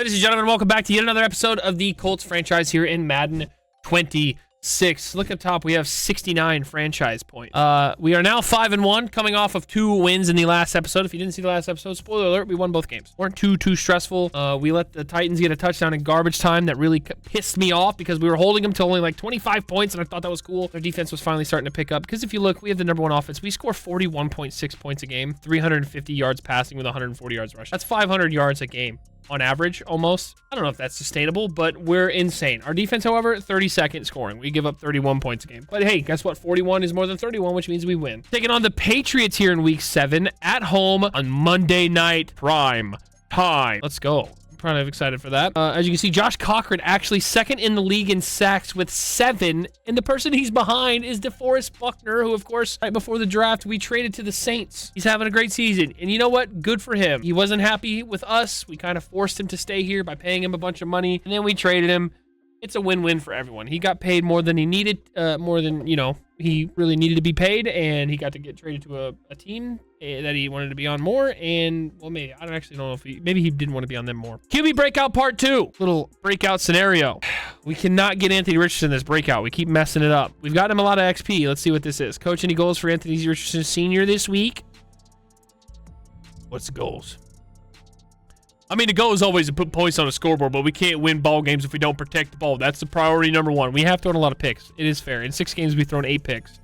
Ladies and gentlemen, welcome back to yet another episode of the Colts franchise here in Madden 26. Look up top, we have 69 franchise points. We are now 5-1, coming off of 2 wins in the last episode. If you didn't see the last episode, spoiler alert, we won both games. Weren't too stressful. We let the Titans get a touchdown in garbage time that really pissed me off because we were holding them to only like 25 points, and I thought that was cool. Their defense was finally starting to pick up because if you look, we have the #1 offense. We score 41.6 points a game, 350 yards passing with 140 yards rushing. That's 500 yards a game. On average, almost. I don't know if that's sustainable, but we're insane. Our defense, however, 32nd scoring. We give up 31 points a game. But hey, guess what? 41 is more than 31, which means we win. Taking on the Patriots here in Week 7 at home on Monday night prime time. Let's go. I'm kind of excited for that. As you can see, Josh Cochran actually second in the league in sacks with 7, and the person he's behind is DeForest Buckner, who, of course, right before the draft, we traded to the Saints. He's having a great season, and you know what? Good for him. He wasn't happy with us. We kind of forced him to stay here by paying him a bunch of money, and then we traded him. It's a win-win for everyone. He got paid more than he needed, more than, you know, he really needed to be paid, and he got to get traded to a team that he wanted to be on more, and, well, maybe, I don't actually know if maybe he didn't want to be on them more. QB breakout part 2. Little breakout scenario. We cannot get Anthony Richardson in this breakout. We keep messing it up. We've got him a lot of XP. Let's see what this is. Coach, any goals for Anthony Richardson Sr. this week? What's the goals? I mean, the goal is always to put points on a scoreboard, but we can't win ball games if we don't protect the ball. That's the priority #1. We have thrown a lot of picks. It is fair. In 6 games, we've thrown 8 picks.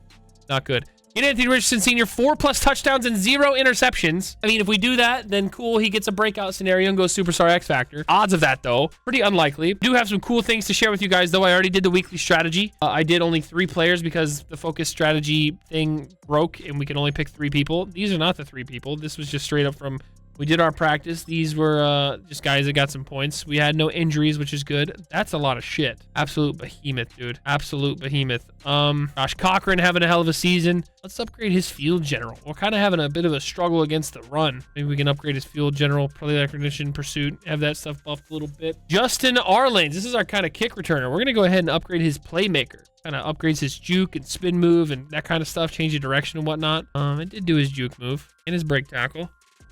Not good. Get Anthony Richardson Sr. 4+ touchdowns and 0 interceptions. I mean, if we do that, then cool. He gets a breakout scenario and goes Superstar X Factor. Odds of that, though, pretty unlikely. We do have some cool things to share with you guys, though. I already did the weekly strategy. I did only 3 players because the focus strategy thing broke, and we can only pick 3 people. These are not the 3 people. This was just straight up from... We did our practice. These were just guys that got some points. We had no injuries, which is good. That's a lot of shit. Absolute behemoth, dude. Absolute behemoth. Josh Cochran having a hell of a season. Let's upgrade his field general. We're kind of having a bit of a struggle against the run. Maybe we can upgrade his field general, play recognition, pursuit, have that stuff buffed a little bit. Justin Arlanes. This is our kind of kick returner. We're going to go ahead and upgrade his playmaker. Kind of upgrades his juke and spin move and that kind of stuff, change the direction and whatnot. It did do his juke move and his break tackle.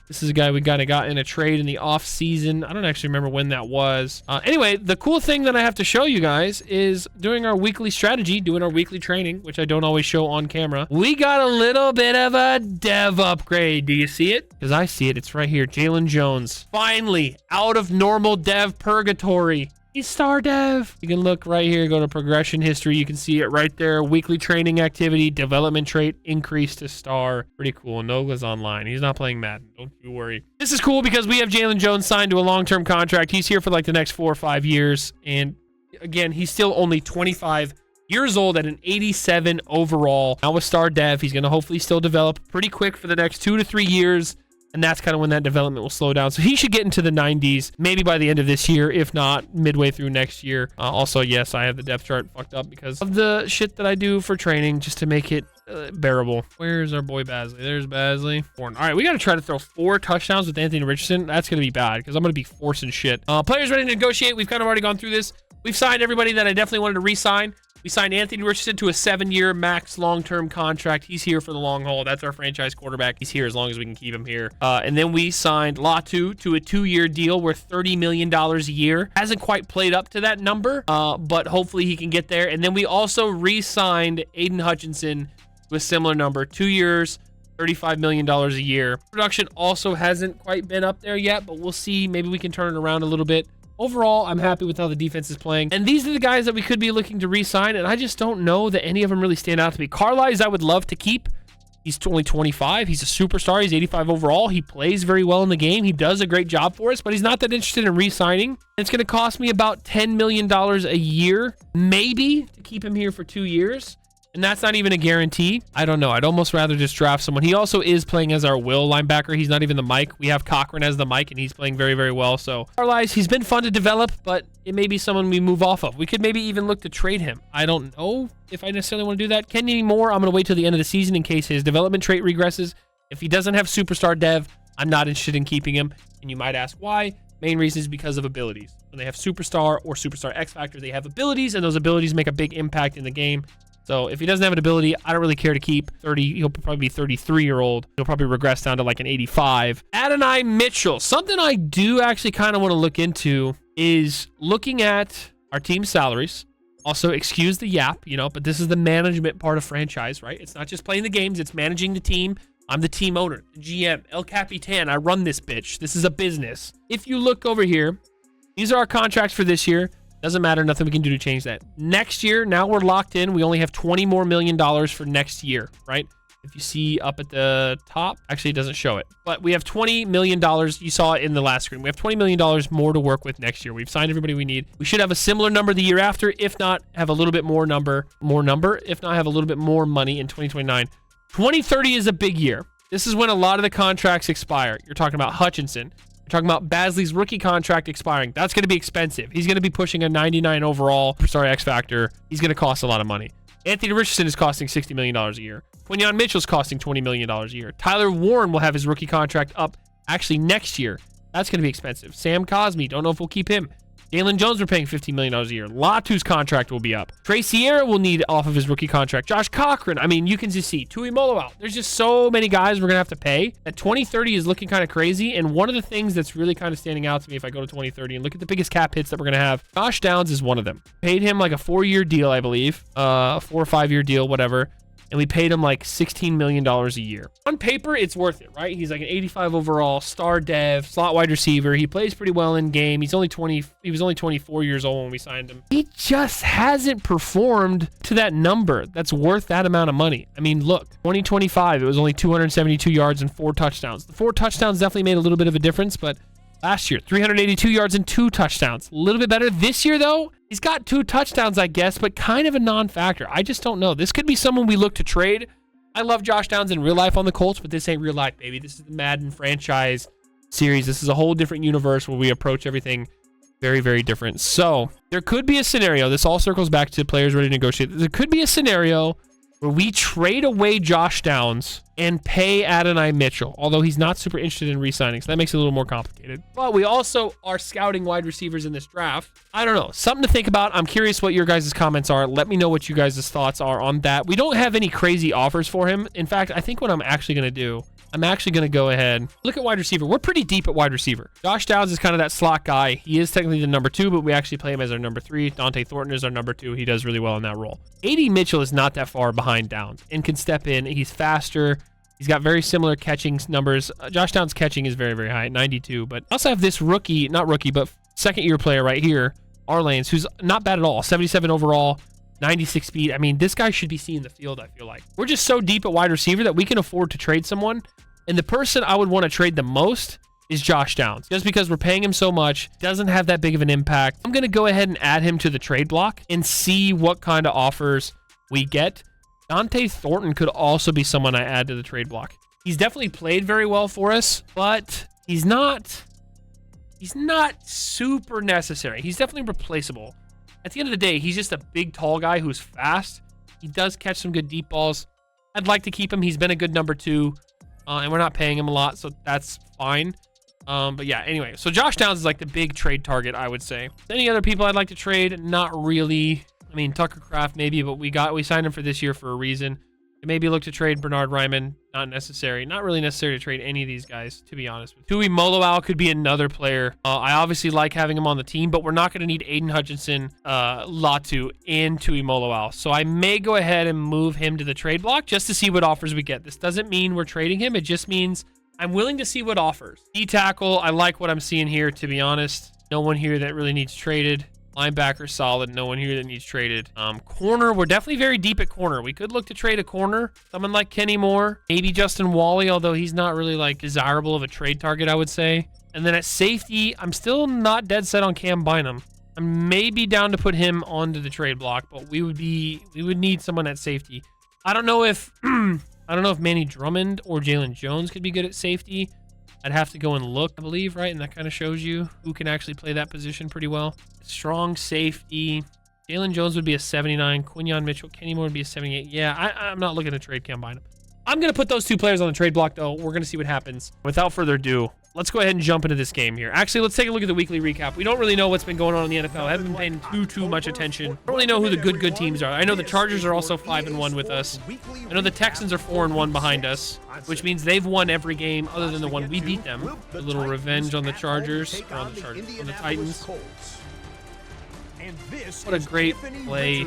This is a guy we kind of got in a trade in the off season. I don't actually remember when that was. Anyway, the cool thing that I have to show you guys is doing our weekly strategy, doing our weekly training, which I don't always show on camera. We got a little bit of a dev upgrade. Do you see it? Because I see it. It's right here. Jalen Jones. Finally, out of normal dev purgatory. He's star dev. You can look right here, go to progression history. You can see it right there. Weekly training activity, development trait, increase to star. Pretty cool. Nogla's online. He's not playing Madden. Don't you worry. This is cool because we have Jalen Jones signed to a long-term contract. He's here for like the next 4 or 5 years. And again, he's still only 25 years old at an 87 overall. Now with star dev, he's going to hopefully still develop pretty quick for the next 2 to 3 years. And that's kind of when that development will slow down. So he should get into the 90s, maybe by the end of this year, if not midway through next year. Also, yes, I have the depth chart fucked up because of the shit that I do for training just to make it bearable. Where's our boy Basley? There's Basley. All right, we got to try to throw 4 touchdowns with Anthony Richardson. That's going to be bad because I'm going to be forcing shit. Players ready to negotiate. We've kind of already gone through this. We've signed everybody that I definitely wanted to re-sign. We signed Anthony Richardson to a 7-year max long-term contract. He's here for the long haul. That's our franchise quarterback. He's here as long as we can keep him here. And then we signed Latu to a 2-year deal worth $30 million a year. Hasn't quite played up to that number, but hopefully he can get there. And then we also re-signed Aiden Hutchinson to a similar number, 2 years, $35 million a year. Production also hasn't quite been up there yet, but we'll see. Maybe we can turn it around a little bit. Overall, I'm happy with how the defense is playing. And these are the guys that we could be looking to re-sign, and I just don't know that any of them really stand out to me. Carlisle, I would love to keep. He's only 25. He's a superstar. He's 85 overall. He plays very well in the game. He does a great job for us, but he's not that interested in re-signing. It's going to cost me about $10 million a year, maybe, to keep him here for 2 years. And that's not even a guarantee. I don't know. I'd almost rather just draft someone. He also is playing as our will linebacker. He's not even the Mike. We have Cochran as the Mike, and he's playing very, very well. So, Carlisle, he's been fun to develop, but it may be someone we move off of. We could maybe even look to trade him. I don't know if I necessarily want to do that. Kenny Moore, I'm going to wait till the end of the season in case his development trait regresses. If he doesn't have superstar dev, I'm not interested in keeping him. And you might ask why. Main reason is because of abilities. When they have superstar or superstar X Factor, they have abilities, and those abilities make a big impact in the game. So if he doesn't have an ability, I don't really care to keep. 30, he'll probably be 33-year-old. He'll probably regress down to like an 85. Adonai Mitchell. Something I do actually kind of want to look into is looking at our team salaries. Also, excuse the yap, you know, but this is the management part of franchise, right? It's not just playing the games, it's managing the team. I'm the team owner, the GM, El Capitan. I run this bitch. This is a business. If you look over here, these are our contracts for this year. Doesn't matter. Nothing we can do to change that. Next year, now we're locked in. We only have $20 million more for next year, right? If you see up at the top, actually it doesn't show it, but we have $20 million. You saw it in the last screen. We have $20 million more to work with next year. We've signed everybody we need. We should have a similar number the year after. If not, have a little bit more number. If not, have a little bit more money in 2029. 2030 is a big year. This is when a lot of the contracts expire. You're talking about Hutchinson. You're talking about Basley's rookie contract expiring. That's going to be expensive. He's going to be pushing a 99 overall superstar X Factor. He's going to cost a lot of money. Anthony Richardson is costing $60 million a year. Quinyon Mitchell's costing $20 million a year. Tyler Warren will have his rookie contract up actually next year. That's going to be expensive. Sam Cosmi, don't know if we'll keep him. Jalen Jones, we're paying $15 million a year. Latu's contract will be up. Trey Sierra will need off of his rookie contract. Josh Cochran, I mean, you can just see. Tui Moloau. There's just so many guys we're going to have to pay. That 2030 is looking kind of crazy. And one of the things that's really kind of standing out to me if I go to 2030 and look at the biggest cap hits that we're going to have, Josh Downs is one of them. Paid him like a 4-year deal, I believe. 4 or 5-year deal, whatever. And we paid him like $16 million a year. On paper, it's worth it, right? He's like an 85 overall, star dev, slot wide receiver. He plays pretty well in game. He was only 24 years old when we signed him. He just hasn't performed to that number that's worth that amount of money. I mean, look, 2025, it was only 272 yards and 4 touchdowns. The 4 touchdowns definitely made a little bit of a difference, but last year, 382 yards and 2 touchdowns. A little bit better. This year, though, he's got 2 touchdowns, I guess, but kind of a non-factor. I just don't know. This could be someone we look to trade. I love Josh Downs in real life on the Colts, but this ain't real life, baby. This is the Madden franchise series. This is a whole different universe where we approach everything very, very different. So there could be a scenario. This all circles back to players ready to negotiate. There could be a scenario where we trade away Josh Downs and pay Adonai Mitchell, although he's not super interested in re-signing, so that makes it a little more complicated. But we also are scouting wide receivers in this draft. I don't know. Something to think about. I'm curious what your guys' comments are. Let me know what you guys' thoughts are on that. We don't have any crazy offers for him. In fact, I think what I'm actually going to do, I'm actually going to go ahead. Look at wide receiver. We're pretty deep at wide receiver. Josh Downs is kind of that slot guy. He is technically the number 2, but we actually play him as our number 3. Dante Thornton is our number 2. He does really well in that role. AD Mitchell is not that far behind Downs and can step in. He's faster. He's got very similar catching numbers. Josh Downs' catching is very, very high, 92. But I also have this rookie, not rookie, but second-year player right here, Arlanes, who's not bad at all. 77 overall, 96 speed. I mean, this guy should be seeing the field, I feel like. We're just so deep at wide receiver that we can afford to trade someone. And the person I would want to trade the most is Josh Downs. Just because we're paying him so much, doesn't have that big of an impact. I'm going to go ahead and add him to the trade block and see what kind of offers we get. Dante Thornton could also be someone I add to the trade block. He's definitely played very well for us, but he's not super necessary. He's definitely replaceable. At the end of the day, he's just a big, tall guy who's fast. He does catch some good deep balls. I'd like to keep him. He's been a good number 2. And we're not paying him a lot, so that's fine. But yeah, anyway. So Josh Downs is like the big trade target, I would say. Any other people I'd like to trade? Not really. I mean, Tucker Kraft maybe, but we signed him for this year for a reason. And maybe look to trade Bernard Ryman. Not necessary. Not really necessary to trade any of these guys, to be honest with you. Tui Moloau could be another player. I obviously like having him on the team, but we're not going to need Aiden Hutchinson, Latu, and Tui Moloau. So I may go ahead and move him to the trade block just to see what offers we get. This doesn't mean we're trading him. It just means I'm willing to see what offers. D-tackle, I like what I'm seeing here, to be honest. No one here that really needs traded. Linebacker solid. No one here that needs traded. Corner, we're definitely very deep at corner. We could look to trade a corner. Someone like Kenny Moore. Maybe Justin Wally, although he's not really like desirable of a trade target, I would say. And then at safety, I'm still not dead set on Cam Bynum. I may be down to put him onto the trade block, but we would need someone at safety. I don't know if Manny Drummond or Jalen Jones could be good at safety. I'd have to go and look, I believe, right? And that kind of shows you who can actually play that position pretty well. Strong safety. Jalen Jones would be a 79. Quinyon Mitchell, Kenny Moore would be a 78. Yeah, I'm not looking to trade Cam Bynum. I'm going to put those 2 players on the trade block, though. We're going to see what happens. Without further ado, let's go ahead and jump into this game here. Actually, let's take a look at the weekly recap. We don't really know what's been going on in the NFL. I haven't been paying too much attention. I don't really know who the good teams are. I know the Chargers are also 5-1 with us. I know the Texans are 4-1 behind us, which means they've won every game other than the one we beat them. A little revenge on the Chargers, or on the Titans. What a great play.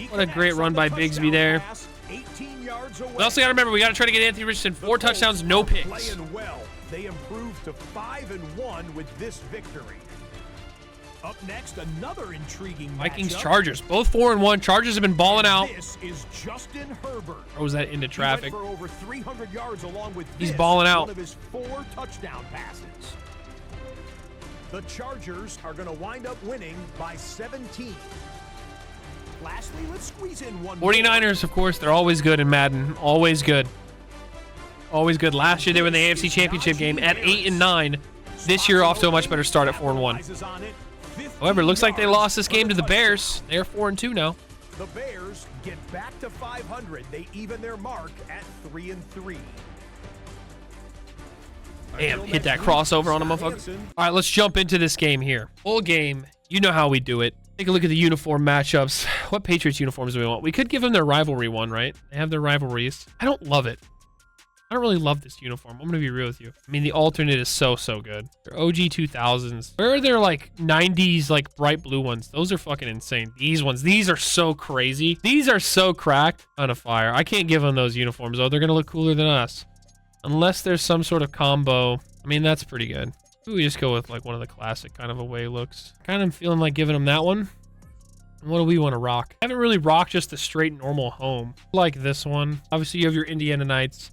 What a great run by Bigsby there. We also got to remember, we got to try to get Anthony Richardson 4 touchdowns, no picks. They improved to 5-1 with this victory. Up next, another intriguing Vikings Chargers, both 4-1. Chargers have been balling out. This is Justin Herbert. Throws that into traffic. He went for over 300 yards along with He's balling out. one of his 4 touchdown passes. The Chargers are going to wind up winning by 17. Lastly, let's squeeze in one 49ers, of course, they're always good in Madden. Always good. Always good. Last year they were in the AFC Championship game at 8-9. This year off to a much better start at 4-1. However, it looks like they lost this game to the Bears. They're 4-2 now. The Bears get back to 500. They even their mark at 3-3. Damn, hit that crossover on a motherfucker. All right, let's jump into this game here. Full game. You know how we do it. Take a look at the uniform matchups. What Patriots uniforms do we want? We could give them their rivalry one, right? They have their rivalries. I don't love it. I don't really love this uniform. I'm going to be real with you. I mean, the alternate is so good. They're OG 2000s. Where are their, like, 90s, like, bright blue ones? Those are fucking insane. These ones, these are so crazy. These are so cracked. On a fire. I can't give them those uniforms, though. They're going to look cooler than us. Unless there's some sort of combo. I mean, that's pretty good. We just go with, like, one of the classic kind of away looks. Kind of feeling like giving them that one. And what do we want to rock? I haven't really rocked just a straight normal home. Like this one. Obviously, you have your Indiana Knights.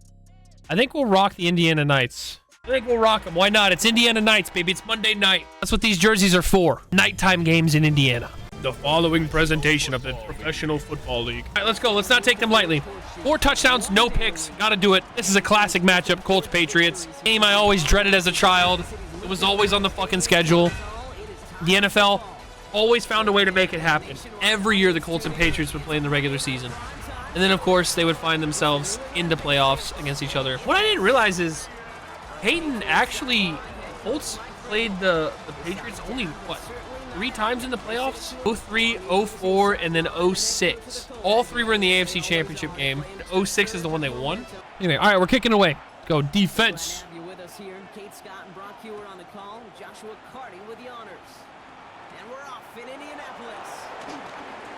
I think we'll rock the Indiana Knights. I think we'll rock them. Why not? It's Indiana Knights, baby. It's Monday night. That's what these jerseys are for. Nighttime games in Indiana. The following presentation of the Professional Football League. All right, let's go. Let's not take them lightly. 4 touchdowns, no picks. Gotta do it. This is a classic matchup. Colts-Patriots. Game I always dreaded as a child. It was always on the fucking schedule. The NFL always found a way to make it happen. Every year the Colts and Patriots would play in the regular season. And then, of course, they would find themselves into playoffs against each other. What I didn't realize is Peyton actually, Colts played the Patriots only, what, 3 times in the playoffs? 03, 04, and then 06. All 3 were in the AFC Championship game. 06 is the one they won. Anyway, all right, we're kicking away. Go defense.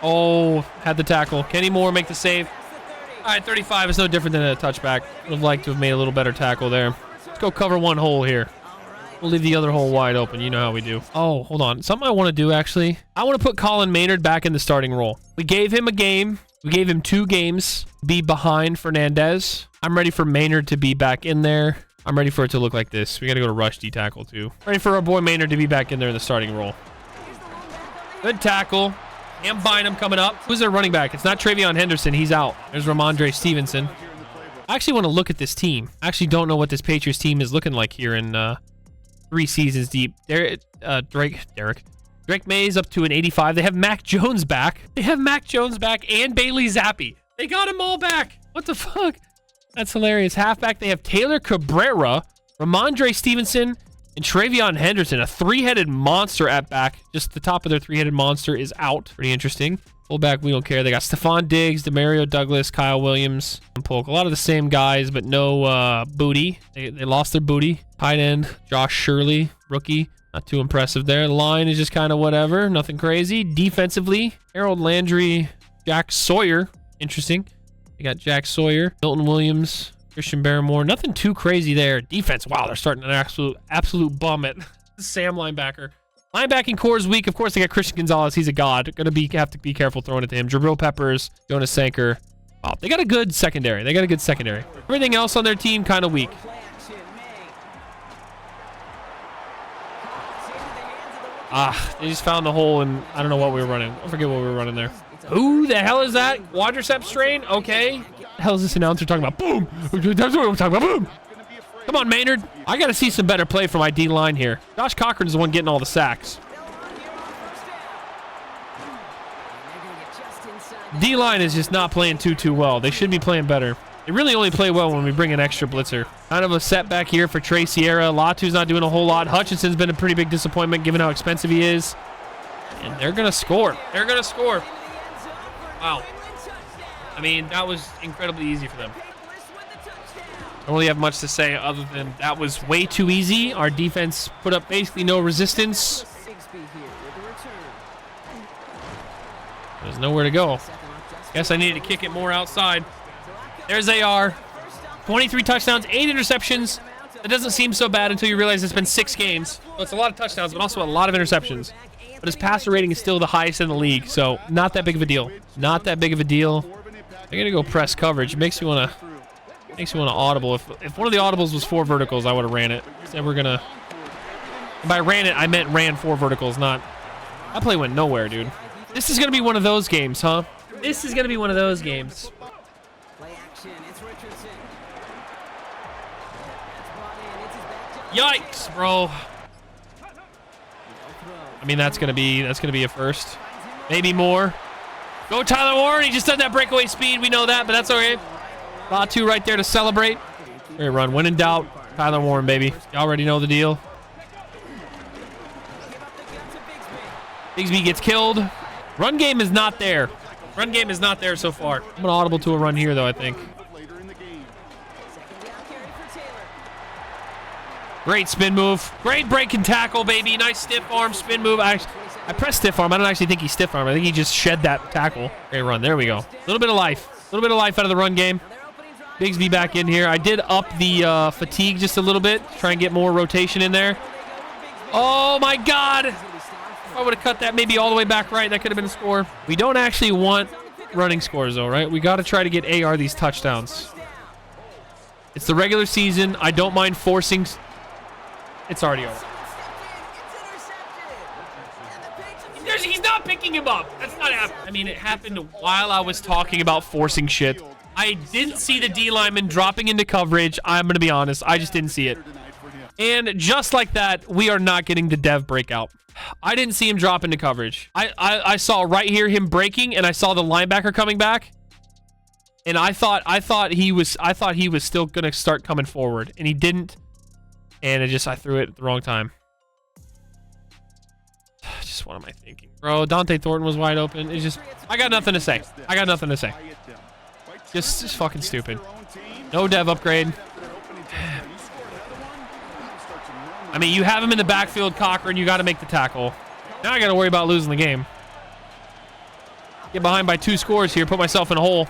Oh, had the tackle. Kenny Moore make the save. All right, 35 is no different than a touchback. Would have liked to have made a little better tackle there. Let's go cover one hole here. We'll leave the other hole wide open. You know how we do. Oh, hold on. Something I want to do, actually. I want to put Colin Maynard back in the starting role. We gave him a game. We gave him 2 games. Be behind Fernandez. I'm ready for Maynard to be back in there. I'm ready for it to look like this. We got to go to rush D tackle, too. Ready for our boy Maynard to be back in there in the starting role. Good tackle. And Bynum coming up. Who's their running back? It's not Travion Henderson. He's out. There's Ramondre Stevenson. I actually want to look at this team. I actually don't know what this Patriots team is looking like here in 3 seasons deep. Drake May's up to an 85. They have Mac Jones back. They have Mac Jones back and Bailey Zappi. They got them all back. What the fuck? That's hilarious. Halfback, they have Taylor Cabrera, Ramondre Stevenson, and Travion Henderson, a 3-headed monster at back. Just the top of their 3-headed monster is out. Pretty interesting. Fullback, we don't care. They got Stephon Diggs, Demario Douglas, Kyle Williams, and Polk. A lot of the same guys, but no booty. They lost their booty. Tight end, Josh Shirley, rookie. Not too impressive there. The line is just kind of whatever. Nothing crazy. Defensively, Harold Landry, Jack Sawyer. Interesting. They got Jack Sawyer, Milton Williams, Christian Barrymore. Nothing too crazy there. Defense, wow, they're starting an absolute bum at Sam linebacker. Linebacking core is weak. Of course, they got Christian Gonzalez. He's a god. Have to be careful throwing it to him. Jabril Peppers, Jonas Sanker. Wow, they got a good secondary. Everything else on their team, kind of weak. They just found the hole, and I don't know what we were running. I forget what we were running there. Who the hell is that? Quadriceps strain? Okay. What the hell is this announcer talking about? Boom! That's what I'm talking about. Boom! Come on, Maynard. I got to see some better play from my D-line here. Josh Cochran is the one getting all the sacks. D-line is just not playing too well. They should be playing better. They really only play well when we bring an extra blitzer. Kind of a setback here for Trey Sierra. Latu's not doing a whole lot. Hutchinson's been a pretty big disappointment given how expensive he is. And they're going to score. They're going to score. Wow. I mean, that was incredibly easy for them. I don't really have much to say other than that was way too easy. Our defense put up basically no resistance. There's nowhere to go. Guess I needed to kick it more outside. There's AR. 23 touchdowns, 8 interceptions. That doesn't seem so bad until you realize it's been 6 games. Well, it's a lot of touchdowns, but also a lot of interceptions. But his passer rating is still the highest in the league, so not that big of a deal. Not that big of a deal. I'm gonna go press coverage. It makes me wanna audible. If one of the audibles was 4 verticals, I would have ran it. Instead, we're gonna. And by ran it, I meant ran 4 verticals, not. That play went nowhere, dude. This is gonna be one of those games, huh? This is gonna be one of those games. Yikes, bro. I mean, that's gonna be a first. Maybe more. Go Tyler Warren. He just done that breakaway speed. We know that, but that's all right. Latu right there to celebrate. Great run. When in doubt, Tyler Warren, baby. You already know the deal. Bigsby gets killed. Run game is not there. Run game is not there so far. I'm gonna audible to a run here, though, I think. Great spin move. Great break and tackle, baby. Nice stiff arm spin move. I pressed stiff arm. I don't actually think he stiff arm. I think he just shed that tackle. Great run. There we go. A little bit of life. A little bit of life out of the run game. Bigsby back in here. I did up the fatigue just a little bit. Try and get more rotation in there. Oh, my God. If I would have cut that maybe all the way back right, that could have been a score. We don't actually want running scores, though, right? We got to try to get AR these touchdowns. It's the regular season. I don't mind forcing... It's already over. He's not picking him up. That's not happening. I mean, it happened while I was talking about forcing shit. I didn't see the D lineman dropping into coverage. I'm going to be honest. I just didn't see it. And just like that, we are not getting the dev breakout. I didn't see him drop into coverage. I saw right here him breaking, and I saw the linebacker coming back. And I thought he was still going to start coming forward, and he didn't. And I threw it at the wrong time. Just what am I thinking? Bro, Dante Thornton was wide open. It's just, I got nothing to say. I got nothing to say. Just fucking stupid. No dev upgrade. I mean, you have him in the backfield, Cochran. You got to make the tackle. Now I got to worry about losing the game. Get behind by 2 scores here. Put myself in a hole.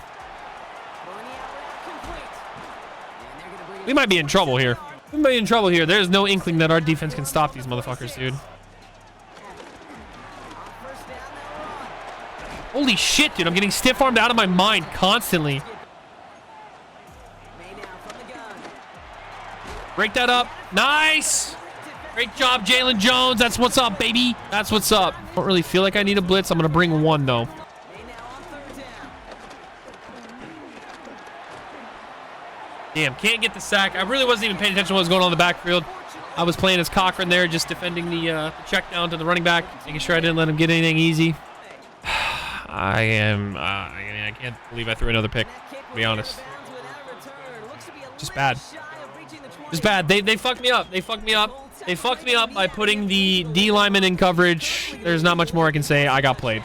We might be in trouble here. We might be in trouble here. There's no inkling that our defense can stop these motherfuckers, dude. Holy shit, dude. I'm getting stiff-armed out of my mind constantly. Break that up. Nice. Great job, Jalen Jones. That's what's up, baby. That's what's up. Don't really feel like I need a blitz. I'm going to bring 1, though. Damn, can't get the sack. I really wasn't even paying attention to what was going on in the backfield. I was playing as Cochran there, just defending the check down to the running back, making sure I didn't let him get anything easy. I can't believe I threw another pick, to be honest. Just bad. Just bad. They fucked me up. They fucked me up. They fucked me up by putting the D lineman in coverage. There's not much more I can say. I got played.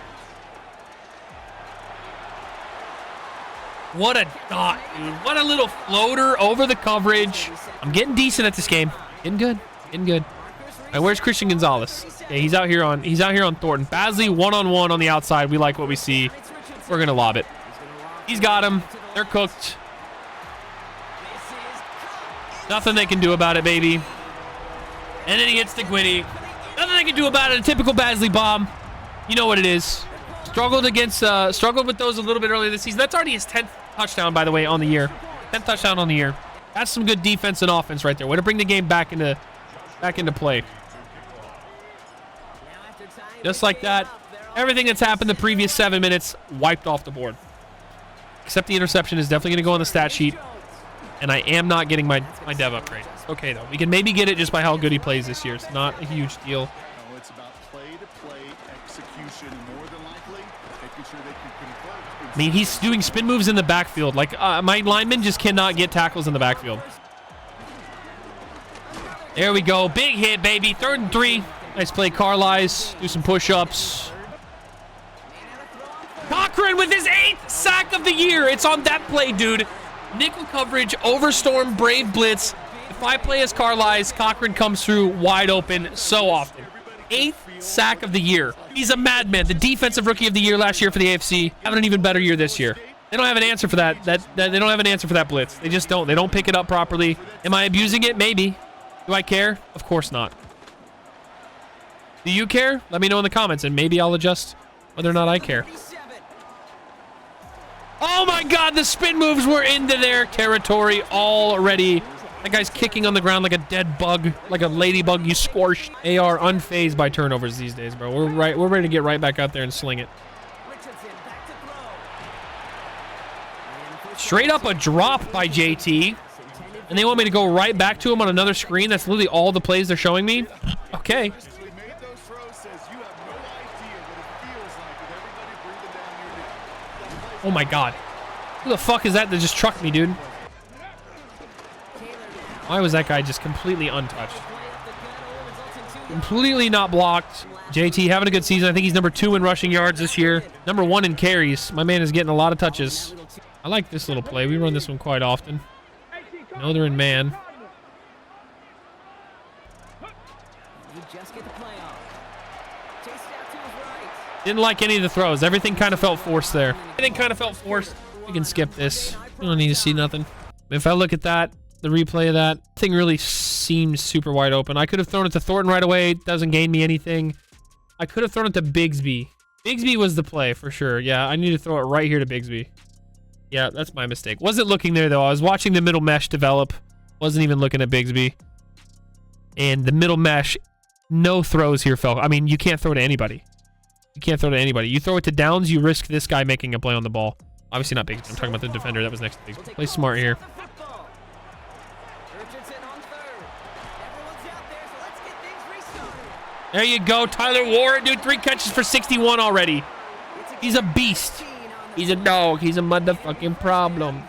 What a dot, dude. What a little floater over the coverage. I'm getting decent at this game. Getting good. Getting good. All right, where's Christian Gonzalez? Yeah, he's out here on Thornton. Basley one-on-one on the outside. We like what we see. We're going to lob it. He's got him. They're cooked. Nothing they can do about it, baby. And then he hits the Gwitty. Nothing they can do about it. A typical Basley bomb. You know what it is. Struggled with those a little bit earlier this season. That's already his 10th touchdown, by the way, on the year. 10th touchdown on the year. That's some good defense and offense right there. Way to bring the game back into play. Just like that, everything that's happened the previous 7 minutes wiped off the board. Except the interception is definitely going to go on the stat sheet. And I am not getting my dev upgrade. Okay, though. We can maybe get it just by how good he plays this year. It's not a huge deal. play-to-play execution, more than likely making sure they can convert. I mean, he's doing spin moves in the backfield. Like, my linemen just cannot get tackles in the backfield. There we go. Big hit, baby. 3rd and 3. Nice play, Carlisle. Do some push-ups. Cochran with his 8th sack of the year. It's on that play, dude. Nickel coverage, overstorm, brave blitz. If I play as Carlisle, Cochran comes through wide open so often. 8th sack of the year. He's a madman. The defensive rookie of the year last year for the AFC. Having an even better year this year. They don't have an answer for that. They don't have an answer for that blitz. They just don't. They don't pick it up properly. Am I abusing it? Maybe. Do I care? Of course not. Do you care? Let me know in the comments, and maybe I'll adjust whether or not I care. Oh my God, the spin moves were into their territory already. That guy's kicking on the ground like a dead bug, like a ladybug you squashed. They are unfazed by turnovers these days, bro. We're ready to get right back out there and sling it. Straight up a drop by JT. And they want me to go right back to him on another screen. That's literally all the plays they're showing me. Okay. Oh my God. Who the fuck is that just trucked me, dude? Why was that guy just completely untouched? Completely not blocked. JT having a good season. I think he's number 2 in rushing yards this year. Number 1 in carries. My man is getting a lot of touches. I like this little play. We run this one quite often. No, they're in man. Didn't like any of the throws. Everything kind of felt forced there. Everything kind of felt forced. We can skip this. We don't need to see nothing. If I look at that, the replay of that, thing really seems super wide open. I could have thrown it to Thornton right away. It doesn't gain me anything. I could have thrown it to Bigsby. Bigsby was the play for sure. Yeah, I need to throw it right here to Bigsby. Yeah, that's my mistake. Wasn't looking there, though. I was watching the middle mesh develop. Wasn't even looking at Bigsby. And the middle mesh, no throws here, Phil. I mean, you can't throw to anybody. You can't throw to anybody. You throw it to Downs, you risk this guy making a play on the ball. Obviously not Bigsby. I'm talking about the defender that was next to Bigsby. Play smart here. There you go. Tyler Warren, dude. 3 catches for 61 already. He's a beast. He's a dog. He's a motherfucking problem.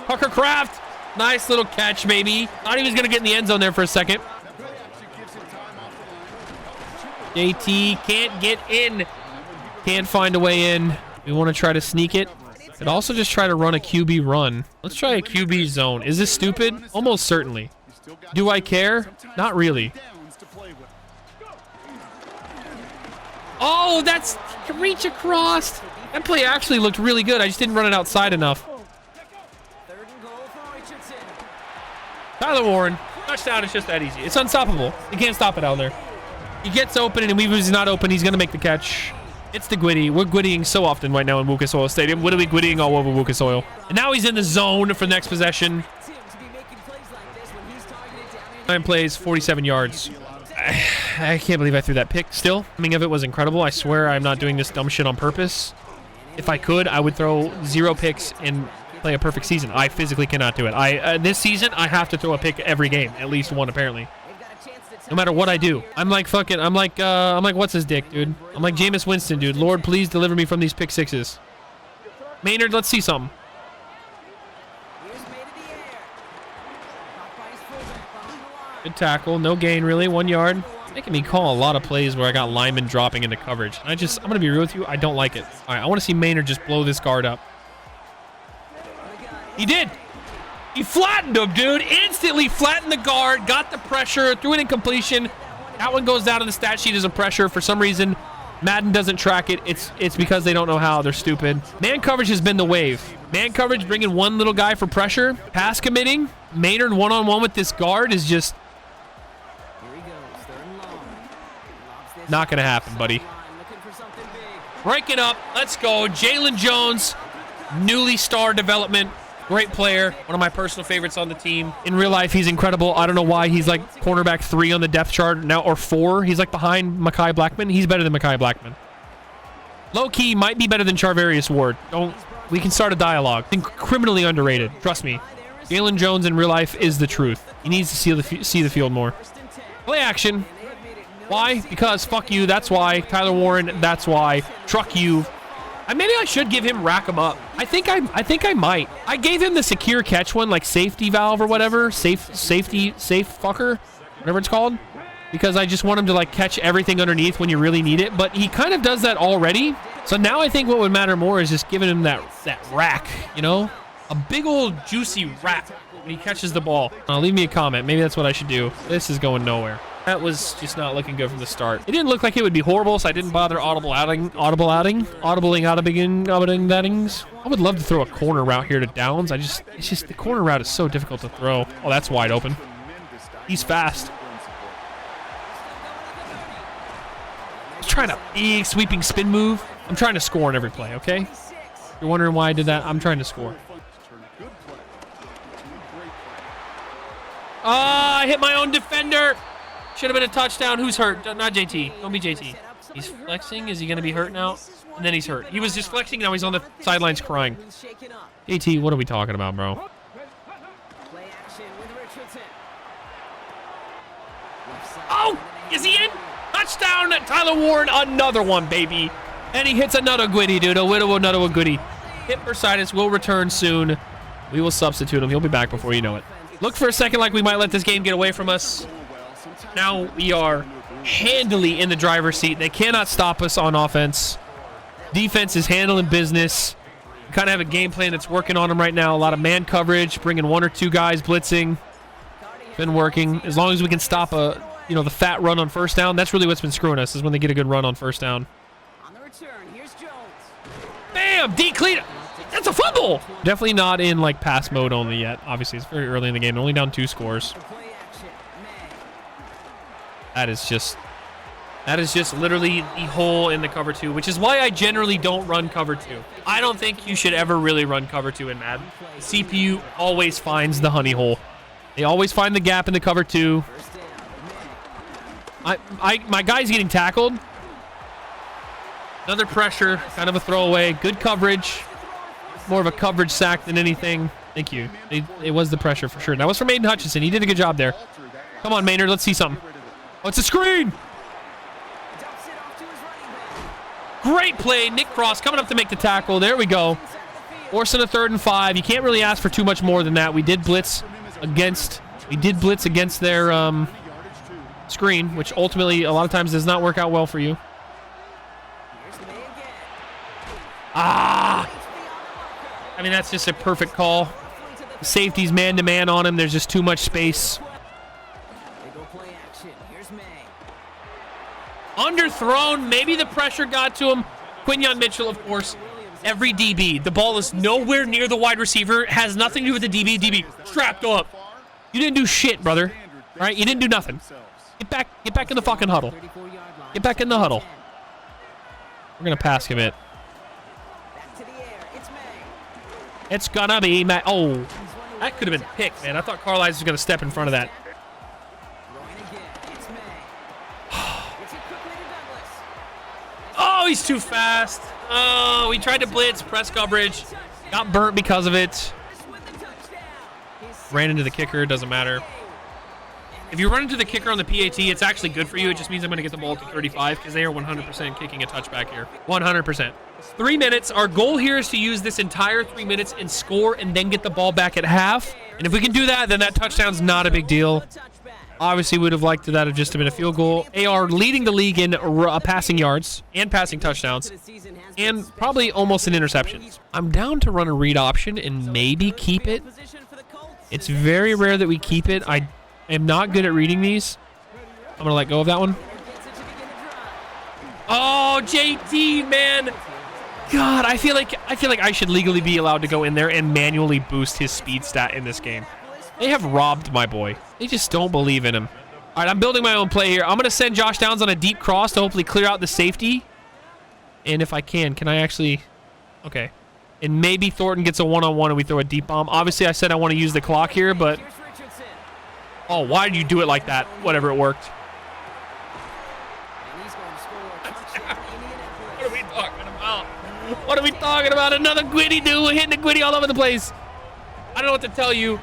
Tucker Kraft. Nice little catch, maybe. Thought he was going to get in the end zone there for a second. JT can't get in. Can't find a way in. We want to try to sneak it. Could also just try to run a QB run. Let's try a QB zone. Is this stupid? Almost certainly. Do I care? Not really. Oh, that's reach across. That play actually looked really good. I just didn't run it outside enough. Tyler Warren. Touchdown is just that easy. It's unstoppable. You can't stop it out there. He gets open, and if he's not open, he's going to make the catch. It's the Gwitty. We're Gwittying so often right now in Lucas Oil Stadium. What are we Gwittying all over Lucas Oil? And now he's in the zone for the next possession. 9 plays, 47 yards. I can't believe I threw that pick still. The timing of it was incredible. I swear I'm not doing this dumb shit on purpose. If I could, I would throw 0 picks and play a perfect season. I physically cannot do it. This season, I have to throw a pick every game. At least one, apparently. No matter what I do. I'm like what's his dick, dude? I'm like Jameis Winston, dude. Lord, please deliver me from these pick sixes. Maynard, let's see something. Good tackle. No gain, really. 1 yard. Making me call a lot of plays where I got linemen dropping into coverage. I'm going to be real with you. I don't like it. All right, I want to see Maynard just blow this guard up. He did. He flattened him, dude. Instantly flattened the guard, got the pressure, threw it in completion. That one goes down on the stat sheet as a pressure. For some reason, Madden doesn't track it. It's because they don't know how. They're stupid. Man coverage has been the wave. Man coverage, bringing one little guy for pressure. Pass committing. Maynard one-on-one with this guard is just not going to happen, buddy. Break it up. Let's go. Jalen Jones, newly star development. Great player. One of my personal favorites on the team. In real life, he's incredible. I don't know why he's like cornerback 3 on the depth chart now, or 4. He's like behind Mekhi Blackman. He's better than Mekhi Blackman. Low-key might be better than Charvarius Ward. We can start a dialogue. I think criminally underrated. Trust me. Jalen Jones in real life is the truth. He needs to see the field more. Play action. Why? Because fuck you. That's why. Tyler Warren. That's why. Truck you. Maybe I should give him rack him up. I think I might. I gave him the secure catch one, like safety valve or whatever. Safe fucker, whatever it's called. Because I just want him to like catch everything underneath when you really need it. But he kind of does that already. So now I think what would matter more is just giving him that rack, you know? A big old juicy rack when he catches the ball. Leave me a comment. Maybe that's what I should do. This is going nowhere. That was just not looking good from the start. It didn't look like it would be horrible, so I didn't bother audibling outings. I would love to throw a corner route here to Downs. It's just the corner route is so difficult to throw. Oh, that's wide open. He's fast. He's trying a big sweeping spin move. I'm trying to score on every play, okay? If you're wondering why I did that, I'm trying to score. I hit my own defender. Should have been a touchdown. Who's hurt? Not JT. Don't be JT. He's flexing. Is he going to be hurt now? And then he's hurt. He was just flexing. Now he's on the sidelines crying. JT, what are we talking about, bro? Oh, is he in? Touchdown, Tyler Warren. Another one, baby. And he hits another goodie, dude. Another goodie. Hit Bursitis will return soon. We will substitute him. He'll be back before you know it. Looked for a second like we might let this game get away from us. Now we are handily in the driver's seat. They cannot stop us on offense. Defense is handling business. We kind of have a game plan that's working on them right now. A lot of man coverage, bringing one or two guys blitzing. Been working. As long as we can stop the fat run on first down, that's really what's been screwing us, is when they get a good run on first down. On the return, here's Jones. Bam! D-cleat. That's a fumble! Definitely not in like pass mode only yet. Obviously, it's very early in the game. Only down 2 scores. That is just literally the hole in the cover 2, which is why I generally don't run cover 2. I don't think you should ever really run cover 2 in Madden. The CPU always finds the honey hole. They always find the gap in the cover 2. My guy's getting tackled. Another pressure, kind of a throwaway. Good coverage. More of a coverage sack than anything. Thank you. It was the pressure for sure. That was from Aiden Hutchinson. He did a good job there. Come on, Maynard. Let's see something. Oh, it's a screen. Great play. Nick Cross coming up to make the tackle. There we go. Forcing a 3rd and 5. You can't really ask for too much more than that. We did blitz against their screen, which ultimately a lot of times does not work out well for you. I mean, that's just a perfect call. The safety's man-to-man on him. There's just too much space. Underthrown. Maybe the pressure got to him. Quinyon Mitchell, of course. Every DB. The ball is nowhere near the wide receiver. Has nothing to do with the DB. DB, strapped up. You didn't do shit, brother. All right? You didn't do nothing. Get back in the fucking huddle. Get back in the huddle. We're going to pass commit. It's gonna be Matt. Oh, that could have been picked, man. I thought Carlisle was gonna step in front of that. Oh, he's too fast. Oh, he tried to blitz, press coverage. Got burnt because of it. Ran into the kicker, doesn't matter. If you run into the kicker on the PAT, it's actually good for you. It just means I'm going to get the ball to 35 because they are 100% kicking a touchback here. 100%. 3 minutes. Our goal here is to use this entire 3 minutes and score and then get the ball back at half. And if we can do that, then that touchdown's not a big deal. Obviously, we would have liked that have just been a field goal. They are leading the league in passing yards and passing touchdowns and probably almost in interceptions. I'm down to run a read option and maybe keep it. It's very rare that we keep it. I am not good at reading these. I'm going to let go of that one. Oh, JT, man. God, I feel like I should legally be allowed to go in there and manually boost his speed stat in this game. They have robbed my boy. They just don't believe in him. All right, I'm building my own play here. I'm going to send Josh Downs on a deep cross to hopefully clear out the safety. And if I can I actually... Okay. And maybe Thornton gets a one-on-one and we throw a deep bomb. Obviously, I said I want to use the clock here, but... Oh, why did you do it like that? Whatever, it worked. What are we talking about? What are we talking about? Another Gwitty, dude. We're hitting the Gwitty all over the place. I don't know what to tell you.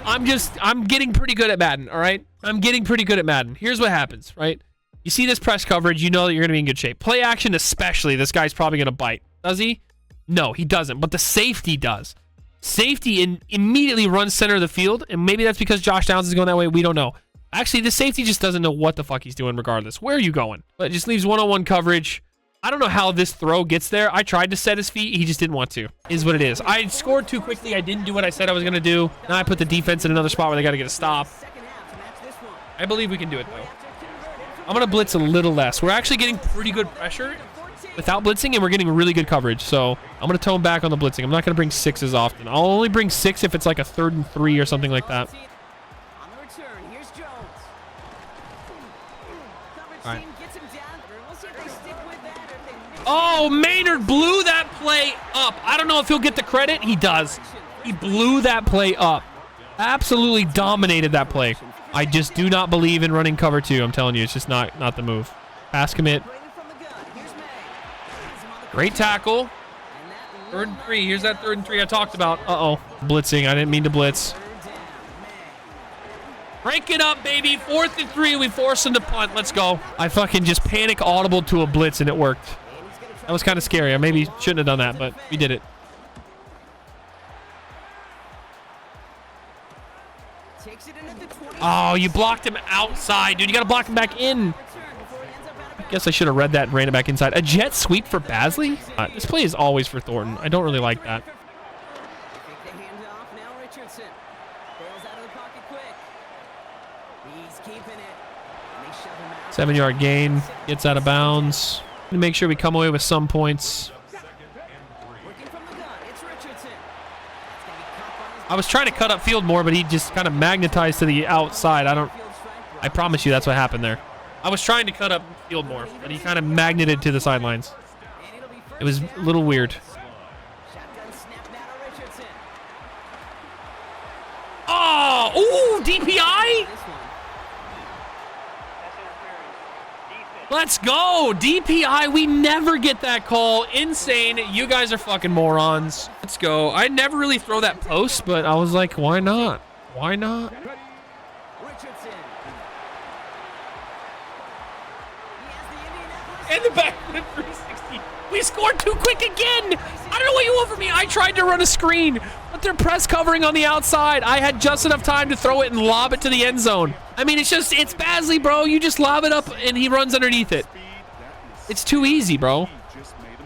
I'm getting pretty good at Madden, all right? I'm getting pretty good at Madden. Here's what happens, right? You see this press coverage, you know that you're going to be in good shape. Play action especially, this guy's probably going to bite. Does he? No, he doesn't, but the safety does. Safety immediately runs center of the field, and maybe that's because Josh Downs is going that way. We don't know. Actually, the safety just doesn't know what the fuck he's doing regardless. Where are you going? But it just leaves one-on-one coverage. I don't know how this throw gets there. I tried to set his feet. He just didn't want to. Is what it is. I scored too quickly. I didn't do what I said I was going to do. Now I put the defense in another spot where they got to get a stop. I believe we can do it, though. I'm going to blitz a little less. We're actually getting pretty good pressure without blitzing, and we're getting really good coverage. So I'm going to tone back on the blitzing. I'm not going to bring 6 as often. I'll only bring 6 if it's like a 3rd and 3 or something like that. All right. Oh, Maynard blew that play up. I don't know if he'll get the credit. He does. He blew that play up. Absolutely dominated that play. I just do not believe in running cover 2. I'm telling you, it's just not the move. Pass commit. Great tackle. 3rd and 3. Here's that 3rd and 3 I talked about. Uh-oh. Blitzing. I didn't mean to blitz. Break it up, baby. 4th and 3. We force him to punt. Let's go. I fucking just panic audible to a blitz, and it worked. That was kind of scary. I maybe shouldn't have done that, but we did it. Oh, you blocked him outside, dude. You got to block him back in. I guess I should have read that and ran it back inside. A jet sweep for Basley? This play is always for Thornton. I don't really like that. 7-yard gain. Gets out of bounds. Make sure we come away with some points. I was trying to cut up field more, but he just kind of magnetized to the outside. I promise you that's what happened there. I was trying to cut up field more, but he kind of magneted to the sidelines. It was a little weird. Oh, ooh, DPI? Let's go. DPI. We never get that call. Insane. You guys are fucking morons. Let's go. I never really throw that post, but I was like, why not? Why not? And the back 360. We scored too quick again. I don't know what you want from me. I tried to run a screen, but they're press covering on the outside. I had just enough time to throw it and lob it to the end zone. I mean, it's Basley, bro. You just lob it up and he runs underneath it. It's too easy, bro.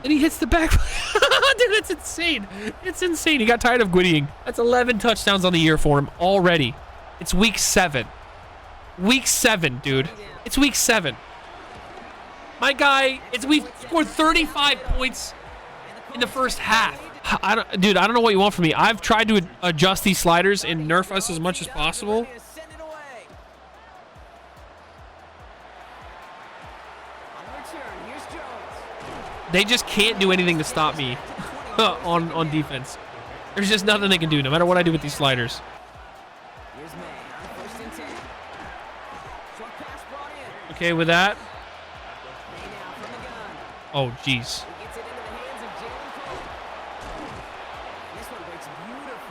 And he hits the back. Dude, that's insane. It's insane. He got tired of gwittying. That's 11 touchdowns on the year for him already. It's week 7. Week 7, dude. It's week 7. My guy, we've scored 35 points in the first half. Dude, I don't know what you want from me. I've tried to adjust these sliders and nerf us as much as possible. They just can't do anything to stop me on defense. There's just nothing they can do, no matter what I do with these sliders. Okay with that. Oh, jeez.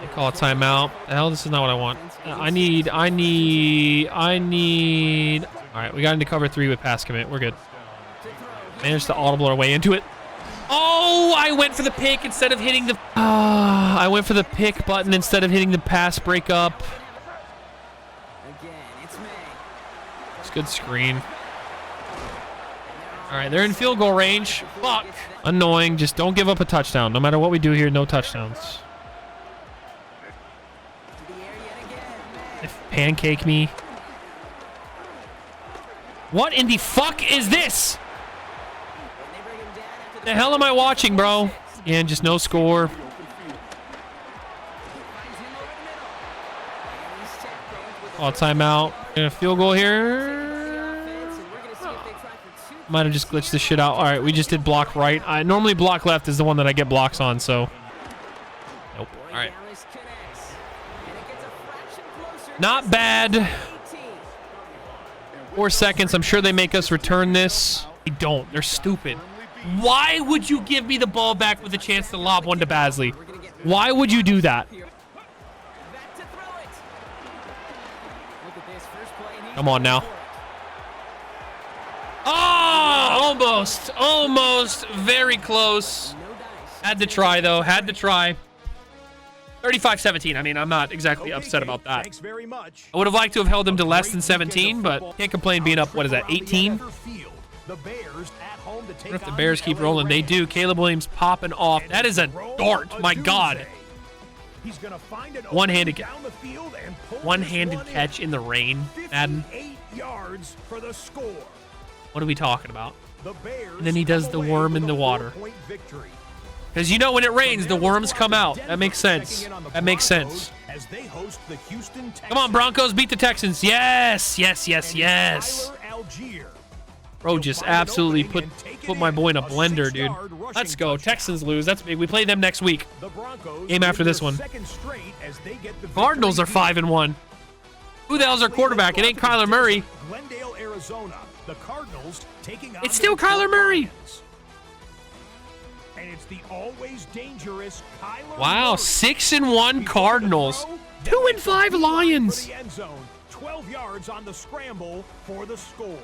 They call a timeout. The hell, this is not what I want. I need. All right, we got into cover 3 with pass commit. We're good. Managed to audible our way into it. Oh, I went for the pick instead of hitting the... I went for the pick button instead of hitting the pass breakup. It's a good screen. All right, they're in field goal range. Fuck. Annoying. Just don't give up a touchdown. No matter what we do here, no touchdowns. They pancake me. What in the fuck is this? The hell am I watching, bro? And just no score. Oh, timeout. And a field goal here. Might have just glitched this shit out. All right, we just did block right. I normally block left is the one that I get blocks on, so. Nope. All right. Not bad. 4 seconds. I'm sure they make us return this. They don't. They're stupid. Why would you give me the ball back with a chance to lob one to Basley? Why would you do that? Come on now. Oh, almost. Very close. Had to try, though. Had to try. 35-17. I mean, I'm not exactly upset about that. Thanks very much. I would have liked to have held them to less than 17, but can't complain being up, what is that, 18? The Bears at home to take What if the Bears keep rolling? They do. Caleb Williams popping off. That is a dart. My God. He's gonna find an One-handed down the field and pull one-handed this one catch in the rain. Madden. 58 yards for the score. What are we talking about? The Bears And then he does come the away worm with in a the water. 4-point victory. Because you know when it rains, the worms come out. That makes sense. That makes sense. As they host the Houston Texans. Come on, Broncos, beat the Texans. Yes. Tyler Algier. Bro, just absolutely put my boy in a blender, dude. Let's go. Texans lose. That's big. We play them next week. The Broncos Game after this one. second straight as they get the Cardinals are 5-1. Who the hell's our quarterback? It ain't Kyler Murray. Glendale, Arizona. The Cardinals taking on It's still the Kyler Murray. Lions. And it's the always dangerous Kyler Wow, Murray. 6-1 Cardinals. 2-5 Lions. For the end zone. 12 yards on the scramble for the score.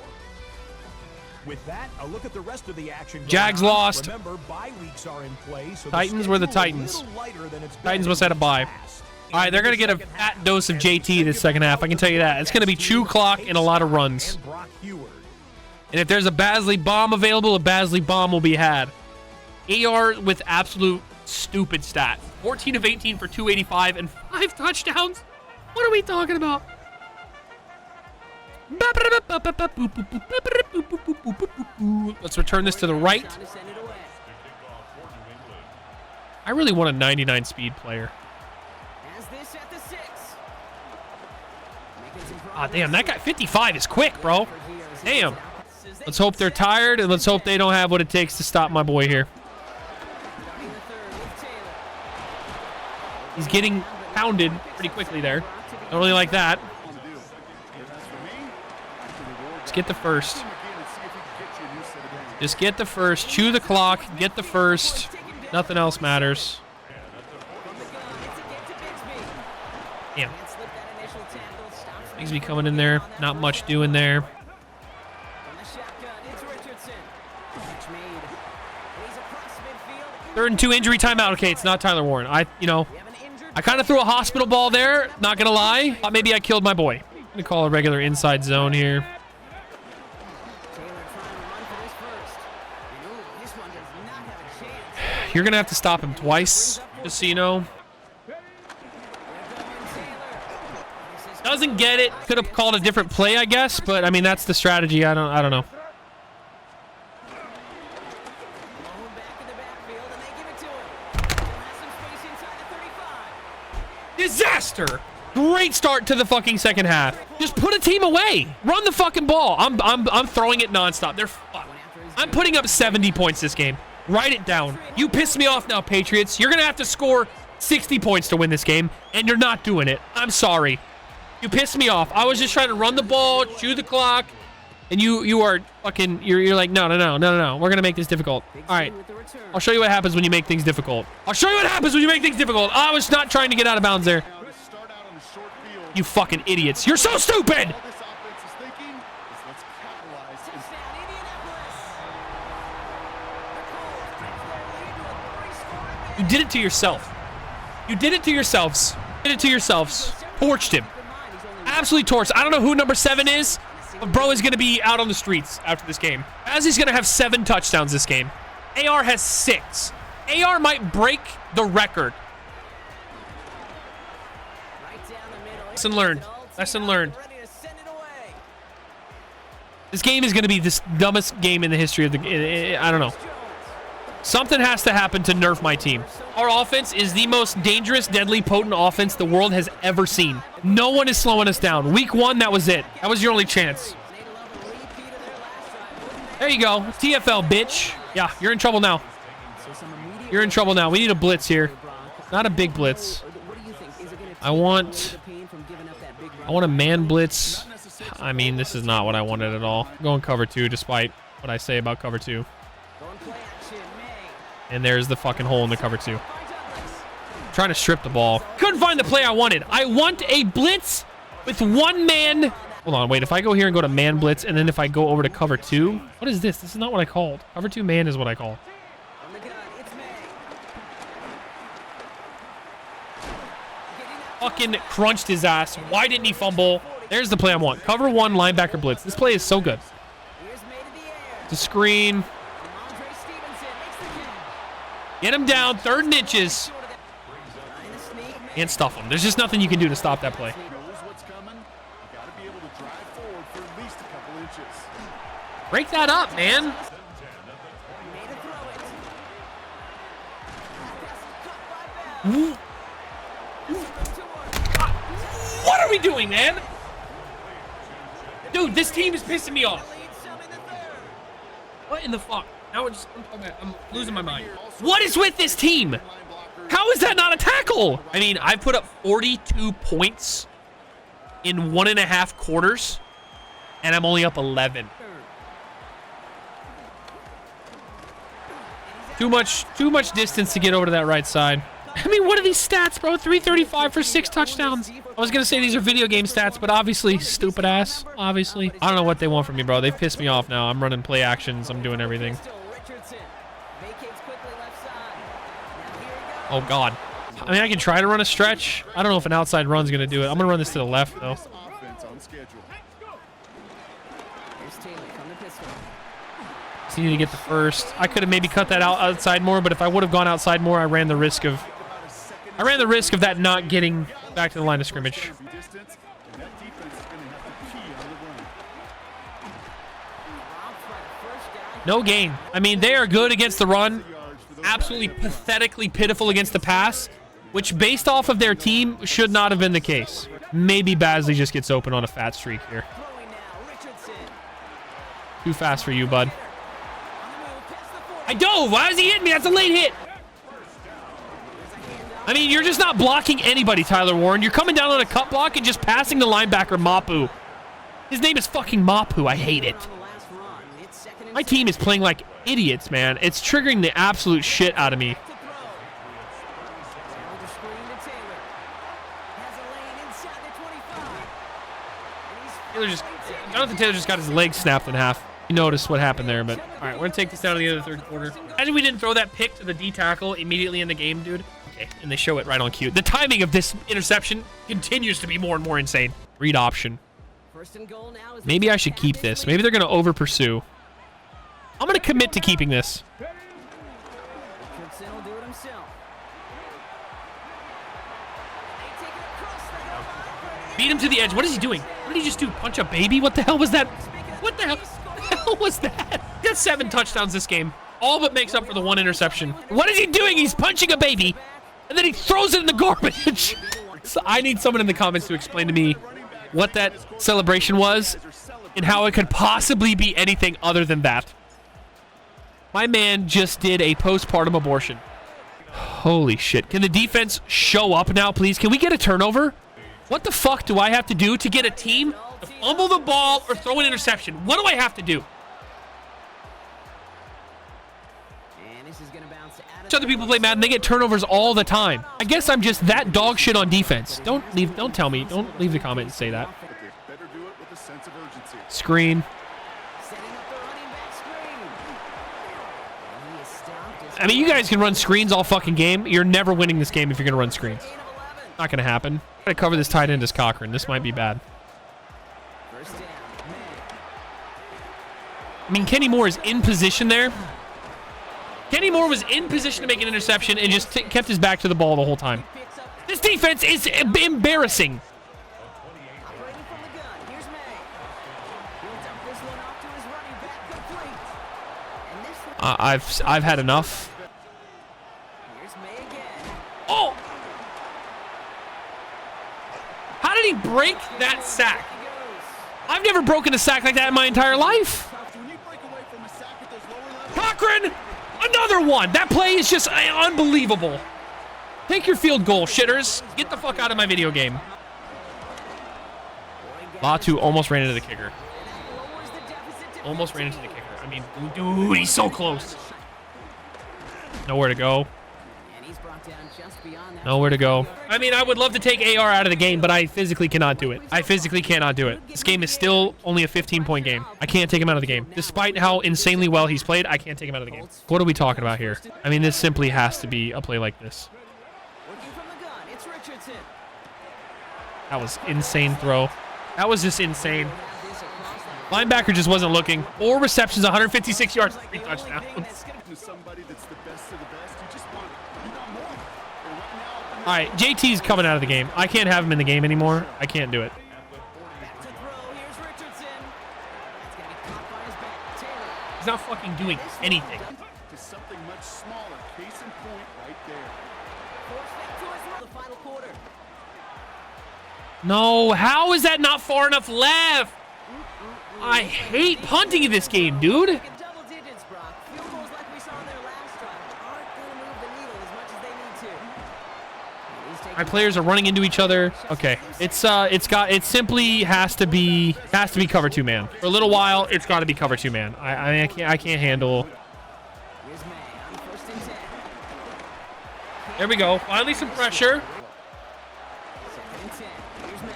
With that, a look at the rest of the action. Jags lost. Remember, bye weeks are in play, so Titans were the Titans. Titans must have had a bye. All right, they're going to get a fat dose of JT this second half. I can tell you that. It's going to be chew clock and a lot of runs. And if there's a Basley bomb available, a Basley bomb will be had. AR with absolute stupid stats. 14 of 18 for 285 and 5 touchdowns. What are we talking about? Let's return this to the right. I really want a 99 speed player. Ah, damn, that guy 55 is quick, bro. Damn. Let's hope they're tired, and let's hope they don't have what it takes to stop my boy here. He's getting pounded pretty quickly there. Don't really like that. Let's get the first. Just get the first. Chew the clock. Get the first. Nothing else matters. Damn. Bigsby coming in there. Not much doing there. Third and 2 injury timeout. Okay, it's not Tyler Warren. I kind of threw a hospital ball there. Not gonna lie. Thought maybe I killed my boy. I'm gonna call a regular inside zone here. You're gonna have to stop him twice, just so you know. Doesn't get it. Could have called a different play, I guess, but I mean that's the strategy. I don't know. Disaster! Great start to the fucking second half. Just put a team away. Run the fucking ball. I'm throwing it nonstop. I'm putting up 70 points this game. Write it down. You piss me off now, Patriots. You're gonna have to score 60 points to win this game, and you're not doing it. I'm sorry. You pissed me off. I was just trying to run the ball, chew the clock, and you are fucking. You're like no. We're gonna make this difficult. All right. I'll show you what happens when you make things difficult. I was not trying to get out of bounds there. You fucking idiots. You're so stupid! You did it to yourself. You did it to yourselves. Torched him. Absolutely torched. I don't know who number 7 is, but bro is going to be out on the streets after this game. As he's going to have 7 touchdowns this game. AR has 6. AR might break the record. Lesson learned. Lesson learned. This game is going to be the dumbest game in the history of the... I don't know. Something has to happen to nerf my team. Our offense is the most dangerous, deadly, potent offense the world has ever seen. No one is slowing us down. Week 1, that was it. That was your only chance. There you go. TFL, bitch. Yeah, you're in trouble now. You're in trouble now. We need a blitz here. Not a big blitz. I want a man blitz. I mean, this is not what I wanted at all. I'm going cover 2, despite what I say about cover 2. And there's the fucking hole in the cover 2. Trying to strip the ball. Couldn't find the play I wanted. I want a blitz with 1 man Hold on, wait. If I go here and go to man blitz, and then if I go over to cover 2, what is this? This is not what I called. Cover 2 man is what I call. On the gun, it's May. Fucking crunched his ass. Why didn't he fumble? There's the play I want. Cover 1 linebacker blitz. This play is so good. Here's May to the air. The screen. Andre Stevenson makes the catch. Get him down. 3rd and inches. Trying to sneak. May. And stuff him. There's just nothing you can do to stop that play. Knows what's coming. You got to be able to drive forward for at least a couple inches. Break that up, man. May to throw it. Pass is cut by Bell. What are we doing, man? Dude, this team is pissing me off. Lead some in the third. What in the fuck? Now I'm losing my mind. What is with this team? How is that not a tackle? I mean, I put up 42 points in 1.5 quarters, and I'm only up 11. Too much distance to get over to that right side. I mean, what are these stats, bro? 335 for 6 touchdowns. I was gonna say these are video game stats, but obviously, stupid ass. Obviously, I don't know what they want from me, bro. They've pissed me off now. I'm running play actions. I'm doing everything. Richardson vacates quickly left side. Now here he Oh goes. God. I mean, I can try to run a stretch. I don't know if an outside run's gonna do it. I'm gonna run this to the left though. Offense on schedule. Here's Taylor from the pistol. Just need to get the first. I could have maybe cut that out outside more, but if I would have gone outside more, I ran the risk of that not getting back to the line of scrimmage. Distance, and that defense is going to have to key on the run. Robbed by the first down. No gain. I mean, they are good against the run. Absolutely pathetically pitiful against the pass, which based off of their team should not have been the case. Maybe Basley just gets open on a fat streak here. Throwing now, Richardson. Too fast for you, bud. On the move, past the 40. I dove. Why is he hitting me? That's a late hit. I mean, you're just not blocking anybody, Tyler Warren. You're coming down on a cut block and just passing the linebacker, Mapu. His name is fucking Mapu. I hate it. On the last run, it's second and My team is playing like idiots, man. It's triggering the absolute shit out of me. to throw. Taylor to screen to Taylor. Has a lane inside the 25. And he's Jonathan Taylor just got his leg snapped in half. You noticed what happened there, but all right, we're gonna take this down to the end of the 3rd quarter. Imagine we didn't throw that pick to the D tackle immediately in the game, dude. Okay, and they show it right on cue. The timing of this interception continues to be more and more insane. Read option. First and goal now is Maybe I should keep this. Maybe they're gonna over pursue. I'm gonna commit to keeping this. Richardson will do it himself. They take it across the hill. Beat him to the edge. What is he doing? What did he just do? Punch a baby? What the hell was that? What the hell? What the hell was that? He got 7 touchdowns this game. All but makes up for the 1 interception. What is he doing? He's punching a baby, and then he throws it in the garbage. So I need someone in the comments to explain to me what that celebration was and how it could possibly be anything other than that. My man just did a postpartum abortion. Holy shit. Can the defense show up now, please? Can we get a turnover? What the fuck do I have to do to get a team to fumble the ball or throw an interception? What do I have to do? And this is going to bounce out of Other people play Madden, they get turnovers all the time. I guess I'm just that dog shit on defense. Don't tell me. Don't leave the comment and say that. But they better do it with a sense of urgency. Screen. setting up the running back screen. And he is stopped as I mean, you guys can run screens all fucking game. You're never winning this game if you're going to run screens. gain of 11. Not going to happen. I'm going to cover this tight end as Cochran. This might be bad. First down. May. I mean, Kenny Moore is in position there. Kenny Moore was in position to make an interception and just kept his back to the ball the whole time. Picks up This defense is embarrassing. operating from the gun. Here's May. Builds up this one off to his running back complete. And this one, I've had enough. here's May again. Oh! How did he break that sack? He goes. I've never broken a sack like that in my entire life. When you break away from a sack at those lower levels, Cochran, another one. That play is just unbelievable. Take your field goal, shitters. Get the fuck out of my video game. Latu almost ran into the kicker. Lowers the deficit to Almost ran into the kicker. I mean, dude, he's so close. Nowhere to go. And he's brought Brought down just beyond that. Nowhere to go. I mean, I would love to take AR out of the game, but I physically cannot do it. I physically cannot do it. This game is still only a 15-point game. I can't take him out of the game. Despite how insanely well he's played, I can't take him out of the game. What are we talking about here? I mean, this simply has to be a play like this. Working from the gun, it's Richardson. That was insane throw. That was just insane. Linebacker just wasn't looking. 4 receptions, 156 yards, 3 touchdowns. Somebody that's the best of the best. You just want more. And right now, All right, JT's coming out of the game. I can't have him in the game anymore. I can't do it. Back to throw, here's Richardson. That's gonna be caught by his back. Taylor. He's not fucking doing anything. to something much smaller. Case in point, right there. Force fake to his right. The final quarter. No, how is that not far enough left? I hate punting in this game, dude. In double digits, Brock. Field goals like we saw in their last drive aren't gonna move the needle as much as they need to. My players are running into each other. Okay, it simply has to be cover 2 man. For a little while, it's got to be cover 2 man. I can't handle. Here's May on 1st and 10. There we go. Finally some pressure. 2nd and 10. Here's May.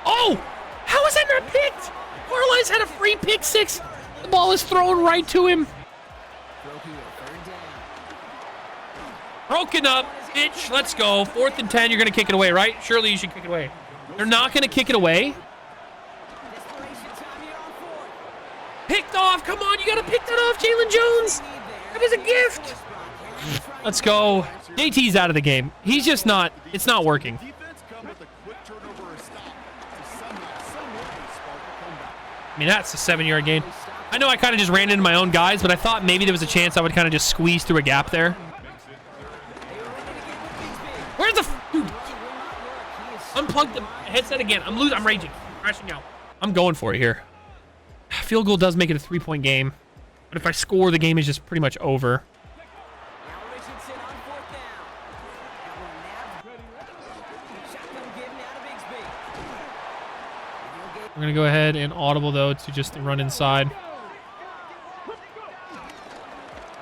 Oh, how is that not picked? Carline's had a free pick 6. The ball is thrown right to him. Throw here, 3rd down. Broken up, bitch. Let's go. 4th and 10. You're gonna kick it away, right? Surely you should kick it away. They're not gonna kick it away. Desperation time here on 4th. Picked off. Come on, you gotta pick that off, Jalen Jones. That is a gift. Let's go. JT's out of the game. He's just not. It's not working. Defense come with a quick turnover or stop to somehow, somewhat spark a comeback. I mean, that's a 7-yard gain. I know I kind of just ran into my own guys, but I thought maybe there was a chance I would kind of just squeeze through a gap there. Where's the dude? Unplug the headset again. I'm raging. Crashing out. I'm going for it here. Field goal does make it a 3-point game, but if I score, the game is just pretty much over. Now Richardson on 4th down. That one nabbed. Shotgun given out of Bigsby. I'm gonna go ahead and audible though to just run inside. On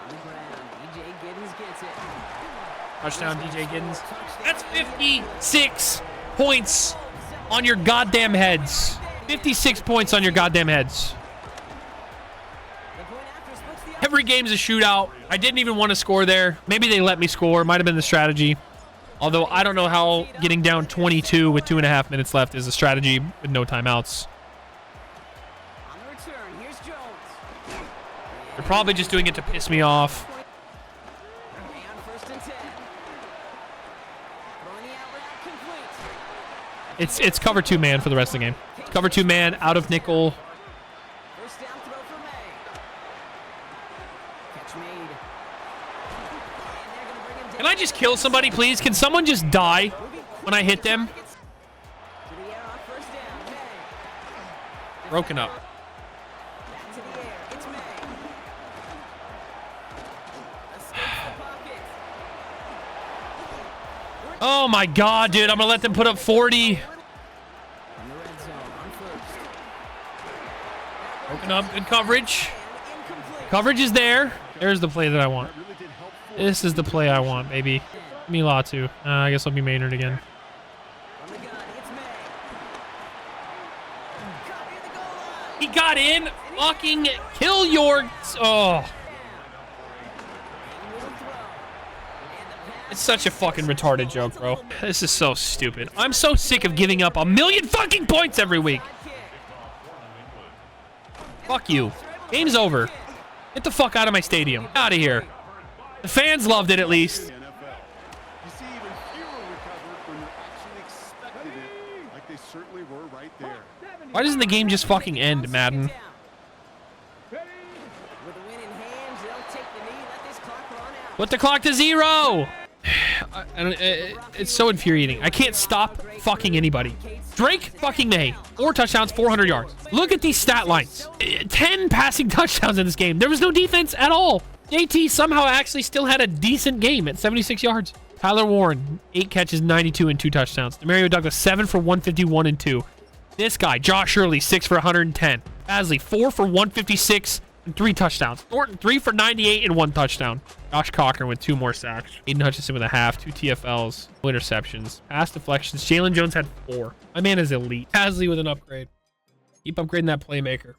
the ground, DJ Giddens gets it. Touchdown, DJ Giddens. That's 56 points on your goddamn heads. 56 points on your goddamn heads. The point after splits the Every game's a shootout. I didn't even want to score there. Maybe they let me score. Might have been the strategy. Although I don't know how getting down 22 with 2.5 minutes left is a strategy with no timeouts. on the return. Here's Jones. They're probably just doing it to piss me off. May on 1st and 10. Throwing the out route complete. It's cover 2 man for the rest of the game. Cover 2 man out of nickel. First down throw for May. Catch made. And they're gonna bring him down. Can I just kill somebody, please? Can someone just die when I hit them? To the air on 1st down. May. Broken up. Back to the air. It's May. Escapes the pocket. Oh my god, dude. I'm gonna let them put up 40. From the red zone on 1st. Broken up. Good coverage. And incomplete. Coverage is there. There's the play that I want. Really did help. This is the play I want, baby. Give me Latu. I guess I'll be Maynard again. From the gun, it's May. Caught near the goal line. He got in. Fucking kill your... Oh. It's such a fucking retarded joke, bro. This is so stupid. I'm so sick of giving up 1,000,000 fucking points every week. Fuck you. Game's over. Get the fuck out of my stadium. Out of here. The fans loved it at least. The NFL. You see even fewer recovered when you actually expected it, like they certainly were right there. Why doesn't the game just fucking end, Madden? With a win in hand, they'll take the knee, let this clock run out. Put the clock to 0. It's so infuriating. I can't stop fucking anybody. Drake fucking May. 4 touchdowns, 400 yards. Look at these stat lines. 10 passing touchdowns in this game. There was no defense at all. JT somehow actually still had a decent game at 76 yards. Tyler Warren, 8 catches, 92 and 2 touchdowns. Demario Douglas, 7 for 151 and 2. This guy, Josh Shirley, 6 for 110. Basley, 4 for 156 and and 3 touchdowns. Thornton 3 for 98 and 1 touchdown. Josh Cochran with 2 more sacks. Aiden Hutchinson with a half, 2 TFLs, 2 interceptions, pass deflections. Jalen Jones had 4. My man is elite. Hasley with an upgrade. Keep upgrading that playmaker.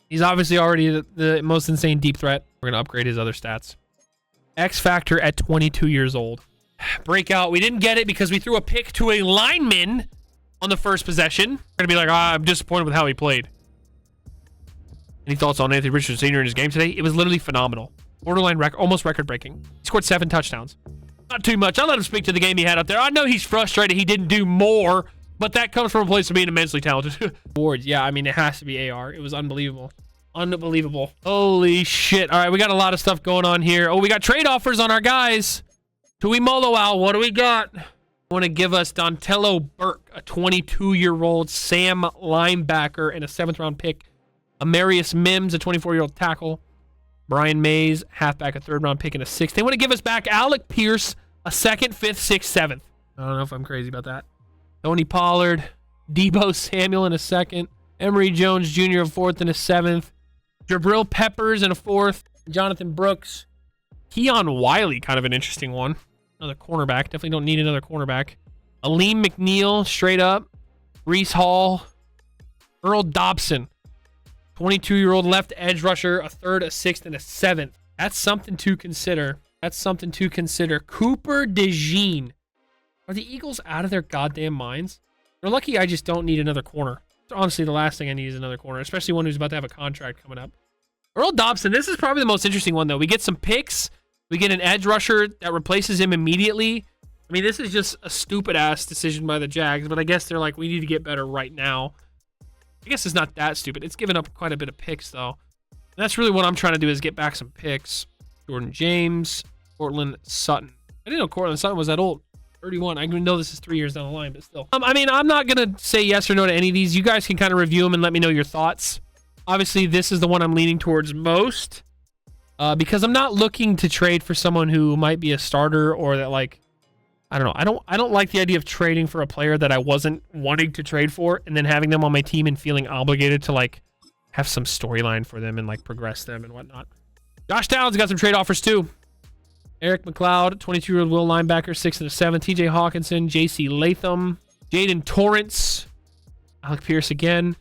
He's obviously already the most insane deep threat. We're going to upgrade his other stats. X Factor at 22 years old. Breakout. We didn't get it because we threw a pick to a lineman on the first possession. We're going to be like, I'm disappointed with how he played. Any thoughts on Anthony Richardson Sr. in his game today? It was literally phenomenal. Borderline record, almost record-breaking. He scored 7 touchdowns. Not too much. I'll let him speak to the game he had up there. I know he's frustrated he didn't do more, but that comes from a place of being immensely talented. Awards, yeah, I mean, it has to be AR. It was unbelievable. Unbelievable. Holy shit. All right, we got a lot of stuff going on here. Oh, we got trade offers on our guys. Tui Moloau, what do we got? Want to give us Dontello Burke, a 22-year-old Sam linebacker and a 7th-round pick. Amarius Mims, a 24-year-old tackle. Brian Mays, halfback, a 3rd-round pick and a 6th. They want to give us back Alec Pierce, a 2nd, 5th, 6th, 7th. I don't know if I'm crazy about that. Tony Pollard, Debo Samuel in a 2nd. Emory Jones Jr. a 4th and a 7th. Jabril Peppers in a 4th. Jonathan Brooks. Keon Wiley, kind of an interesting one. Another cornerback. Definitely don't need another cornerback. Aleem McNeil, straight up. Reese Hall. Earl Dobson. 22-year-old left edge rusher, a 3rd, a 6th, and a 7th. That's something to consider. That's something to consider. Cooper DeJean. Are the Eagles out of their goddamn minds? They're lucky I just don't need another corner. Honestly, the last thing I need is another corner, especially one who's about to have a contract coming up. Earl Dobson, this is probably the most interesting one, though. We get some picks. We get an edge rusher that replaces him immediately. I mean, this is just a stupid-ass decision by the Jags, but I guess they're like, we need to get better right now. I guess it's not that stupid. It's given up quite a bit of picks, though. And that's really what I'm trying to do is get back some picks. Jordan James, Cortland Sutton. I didn't know Cortland Sutton was that old. 31. I even know this is 3 years down the line, but still. I mean, I'm not going to say yes or no to any of these. You guys can kind of review them and let me know your thoughts. Obviously, this is the one I'm leaning towards most because I'm not looking to trade for someone who might be a starter or that, like, I don't know. I don't like the idea of trading for a player that I wasn't wanting to trade for and then having them on my team and feeling obligated to, like, have some storyline for them and, like, progress them and whatnot. Josh Downs got some trade offers, too. Eric McLeod, 22-year-old will linebacker, 6th and a 7th. TJ Hawkinson, JC Latham, Jaden Torrance, Alec Pierce again,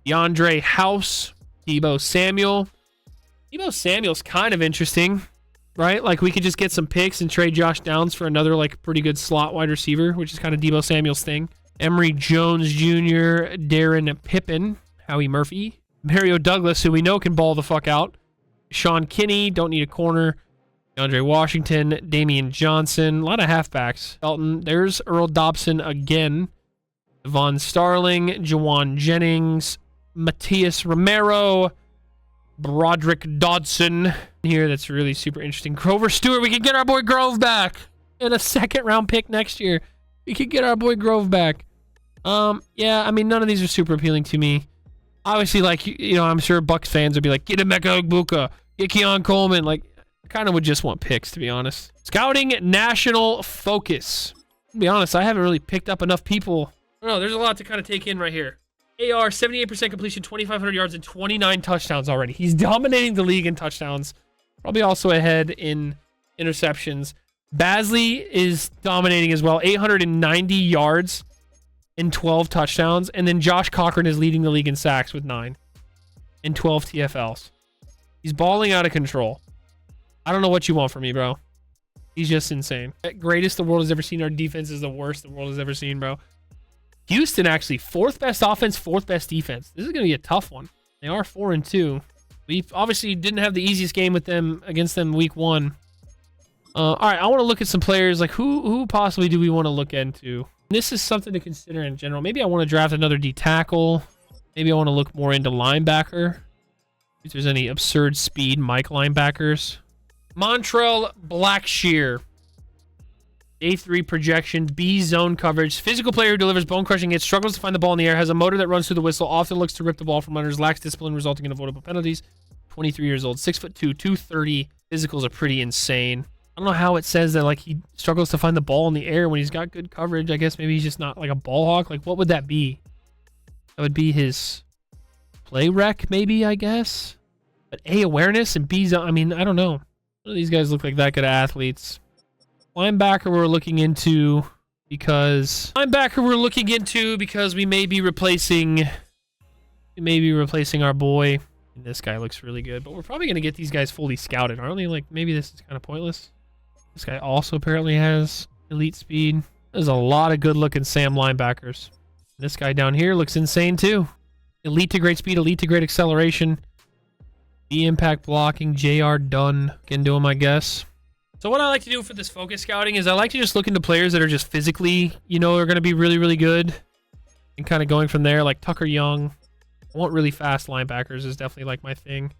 DeAndre House, Debo Samuel. Debo Samuel's kind of interesting, right? Like, we could just get some picks and trade Josh Downs for another, like, pretty good slot wide receiver, which is kind of Debo Samuel's thing. Emory Jones Jr., Darren Pippen, Howie Murphy, Mario Douglas, who we know can ball the fuck out, Sean Kinney, don't need a corner, DeAndre Washington, Damian Johnson, a lot of halfbacks. Elton, there's Earl Dobson again. Devon Starling, Jawan Jennings, Matias Romero, Broderick Dodson. Here, that's really super interesting. Grover Stewart, we can get our boy Grove back. And a 2nd-round pick next year. We could get our boy Grove back. Yeah, I mean, none of these are super appealing to me. Obviously, like, you know, I'm sure Bucs fans would be like, get Emeka Egbuka, get Keon Coleman, like, I kind of would just want picks, to be honest. Scouting National Focus. To be honest, I haven't really picked up enough people. I don't know, there's a lot to kind of take in right here. AR, 78% completion, 2,500 yards, and 29 touchdowns already. He's dominating the league in touchdowns. Probably also ahead in interceptions. Basley is dominating as well. 890 yards and 12 touchdowns. And then Josh Cochran is leading the league in sacks with 9 and 12 TFLs. He's balling out of control. I don't know what you want from me, bro. He's just insane. Greatest the world has ever seen. Our defense is the worst the world has ever seen, bro. Houston, actually, 4th best offense, 4th best defense. This is going to be a tough one. They are 4-2. We obviously didn't have the easiest game with them against them week 1. All right, I want to look at some players. Like, who possibly do we want to look into? This is something to consider in general. Maybe I want to draft another D tackle. Maybe I want to look more into linebacker. If there's any absurd speed Mike linebackers. Montrell Blackshear. Day 3 projection, B zone coverage. Physical player who delivers bone-crushing hits, struggles to find the ball in the air, has a motor that runs through the whistle, often looks to rip the ball from runners, lacks discipline, resulting in avoidable penalties. 23 years old, 6'2", 230. Physicals are pretty insane. I don't know how it says that, like, he struggles to find the ball in the air when he's got good coverage. I guess maybe he's just not, like, a ball hawk. Like, what would that be? That would be his play rec, maybe, I guess. But A, awareness, and B, I mean, I don't know. None of these guys look like that good athletes. Linebacker we're looking into because we may be replacing our boy. And this guy looks really good, but we're probably going to get these guys fully scouted, aren't they? Like, maybe this is kind of pointless. This guy also apparently has elite speed. There's a lot of good-looking Sam linebackers. This guy down here looks insane, too. Elite to great speed, elite to great acceleration. B impact blocking, JR done. Can do him, I guess. So what I like to do for this focus scouting is I like to just look into players that are just physically, you know, are going to be really, really good. And kind of going from there, like Tucker Young. I want really fast linebackers is definitely like my thing.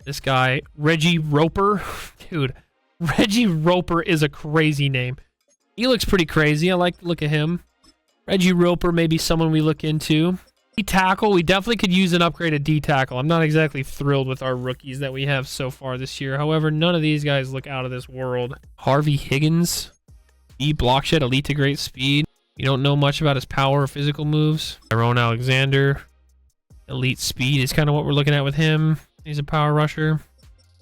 This guy, Reggie Roper. Dude, Reggie Roper is a crazy name. He looks pretty crazy. I like to look at him. Reggie Roper may be someone we look into. D-tackle, we definitely could use an upgraded D-tackle. I'm not exactly thrilled with our rookies that we have so far this year. However, none of these guys look out of this world. Harvey Higgins, B block shed, elite to great speed. You don't know much about his power or physical moves. Tyrone Alexander, elite speed is kind of what we're looking at with him. He's a power rusher.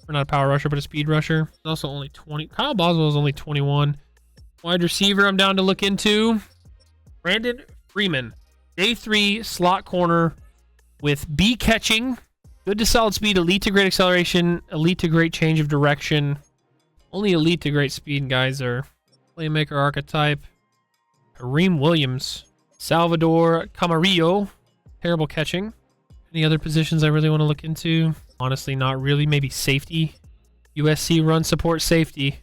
Or not a power rusher, but a speed rusher. He's also only 20. Kyle Boswell is only 21. Wide receiver I'm down to look into. Brandon Freeman. Day 3 slot corner with B catching. Good to solid speed, elite to great acceleration, elite to great change of direction. Only elite to great speed guys are playmaker archetype. Kareem Williams. Salvador Camarillo. Terrible catching. Any other positions I really want to look into? Honestly, not really. Maybe safety. USC run support safety.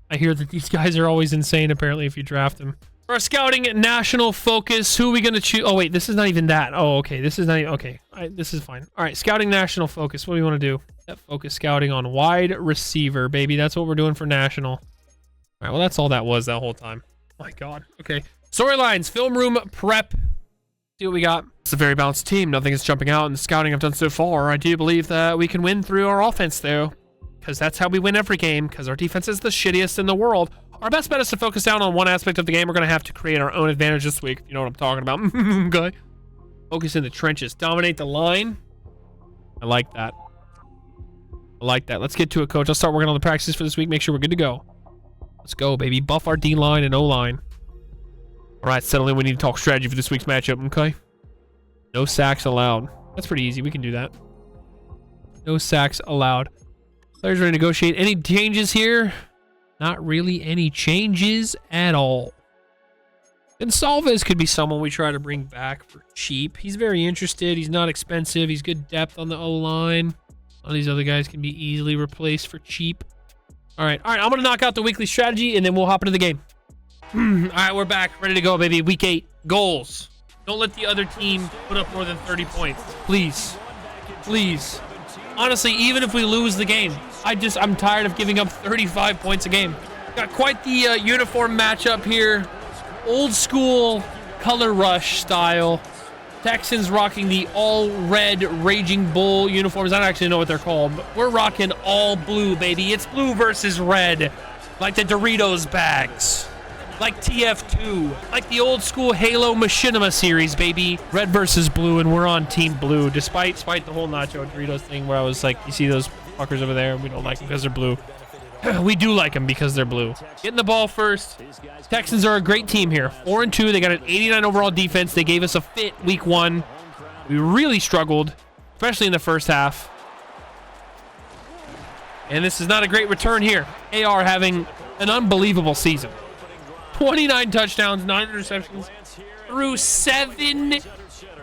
I hear that these guys are always insane, apparently, if you draft them. For our scouting national focus, who are we going to choose? Oh, wait, this is not even that. Oh, okay. This is not even, okay. This is fine. All right, scouting national focus. What do you want to do? That focus scouting on wide receiver, baby. That's what we're doing for national. All right, well, that's all that was that whole time. Oh, my God. Okay. Storylines, film room prep. See what we got. It's a very balanced team. Nothing is jumping out in the scouting I've done so far. I do believe that we can win through our offense, though, because that's how we win every game, because our defense is the shittiest in the world. Our best bet is to focus down on one aspect of the game. We're going to have to create our own advantage this week, if you know what I'm talking about. Okay. Focus in the trenches. Dominate the line. I like that. I like that. Let's get to it, coach. I'll start working on the practices for this week. Make sure we're good to go. Let's go, baby. Buff our D-line and O-line. All right, settle in. We need to talk strategy for this week's matchup, okay? No sacks allowed. That's pretty easy. We can do that. No sacks allowed. Players ready to negotiate. Any changes here? Not really any changes at all. Gonsalves could be someone we try to bring back for cheap. He's very interested. He's not expensive. He's good depth on the O-line. All these other guys can be easily replaced for cheap. All right. I'm going to knock out the weekly strategy, and then we'll hop into the game. All right, we're back. Ready to go, baby. Week 8. Goals. Don't let the other team put up more than 30 points. Please. Please. Honestly, even if we lose the game, I'm tired of giving up 35 points a game. Got quite the uniform matchup here. Old school color rush style. Texans rocking the all red Raging Bull uniforms. I don't actually know what they're called, but we're rocking all blue, baby. It's blue versus red. Like the Doritos bags. Like TF2. Like the old school Halo Machinima series, baby. Red versus blue, and we're on team blue. Despite the whole Nacho Doritos thing where I was like, you see those fuckers over there? We don't like them because they're blue. We do like them because they're blue. Getting the ball first. Texans are a great team here. 4-2. They got an 89 overall defense. They gave us a fit week 1. We really struggled, especially in the first half. And this is not a great return here. AR having an unbelievable season. 29 touchdowns, 9 interceptions through 7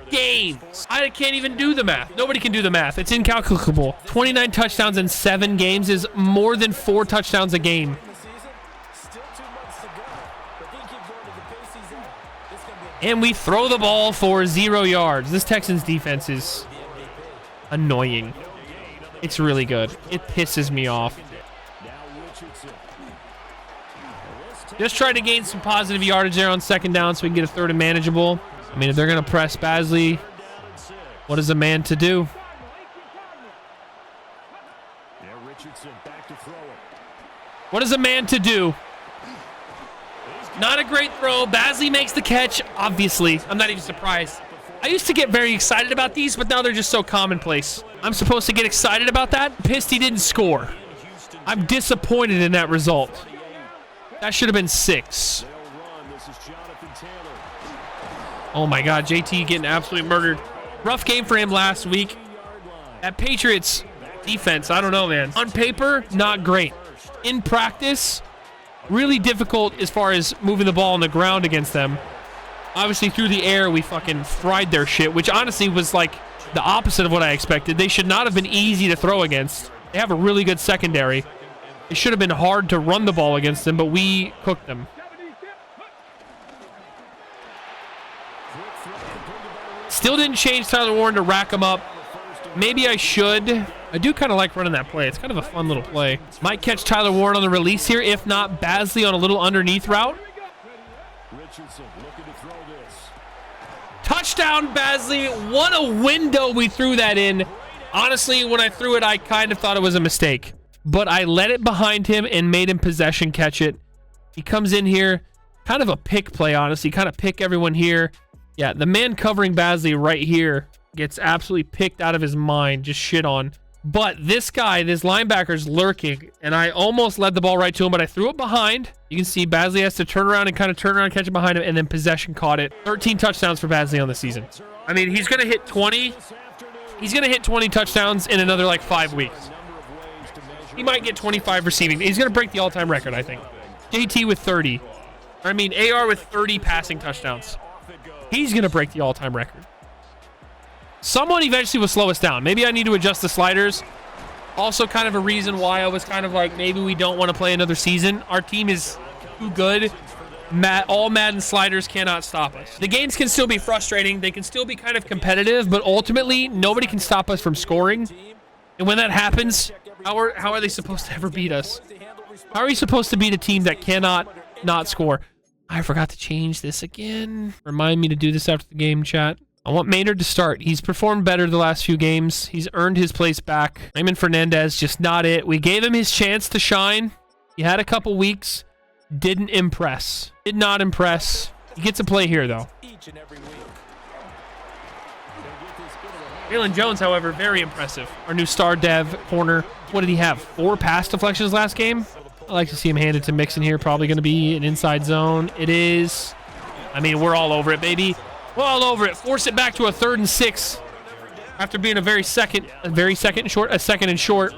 games. I can't even do the math. Nobody can do the math. It's incalculable. 29 touchdowns in 7 games is more than 4 touchdowns a game. And we throw the ball for 0 yards. This Texans defense is annoying. It's really good. It pisses me off. Just try to gain some positive yardage there on second down so we can get a third and manageable. I mean, if they're going to press Basley, what is a man to do? What is a man to do? Not a great throw. Basley makes the catch, obviously. I'm not even surprised. I used to get very excited about these, but now they're just so commonplace. I'm supposed to get excited about that? Pissed he didn't score. I'm disappointed in that result. That should have been 6. Oh my God, JT getting absolutely murdered. Rough game for him last week. That Patriots defense, I don't know, man. On paper, not great. In practice, really difficult as far as moving the ball on the ground against them. Obviously, through the air, we fucking fried their shit, which honestly was like the opposite of what I expected. They should not have been easy to throw against. They have a really good secondary. It should have been hard to run the ball against them, but we cooked them. Still didn't change Tyler Warren to rack him up. Maybe I should. I do kind of like running that play. It's kind of a fun little play. Might catch Tyler Warren on the release here. If not, Basley on a little underneath route. Touchdown, Basley. What a window we threw that in. Honestly, when I threw it, I kind of thought it was a mistake. But I let it behind him and made him possession catch it. He comes in here. Kind of a pick play, honestly. Kind of pick everyone here. Yeah, the man covering Basley right here gets absolutely picked out of his mind. Just shit on. But this guy, this linebacker's lurking. And I almost led the ball right to him, but I threw it behind. You can see Basley has to turn around and kind of turn around, catch it behind him, and then possession caught it. 13 touchdowns for Basley on the season. I mean, he's going to hit 20. He's going to hit 20 touchdowns in another, like, 5 weeks. He might get 25 receiving. He's going to break the all-time record, I think. JT with 30. I mean, AR with 30 passing touchdowns. He's going to break the all-time record. Someone eventually will slow us down. Maybe I need to adjust the sliders. Also kind of a reason why I was kind of like, maybe we don't want to play another season. Our team is too good. All Madden sliders cannot stop us. The games can still be frustrating. They can still be kind of competitive, but ultimately, nobody can stop us from scoring. And when that happens, how are they supposed to ever beat us? How are you supposed to beat a team that cannot not score? I forgot to change this again. Remind me to do this after the game, chat. I want Maynard to start. He's performed better the last few games. He's earned his place back. Raymond Fernandez, just not it. We gave him his chance to shine. He had a couple weeks. Didn't impress. Did not impress. He gets a play here, though. Jalen Jones, however, very impressive. Our new star dev corner. What did he have? 4 pass deflections last game? I like to see him handed to Mixon here. Probably going to be an inside zone. It is. I mean, we're all over it, baby. We're all over it. Force it back to a 3rd and 6 after being a second and short.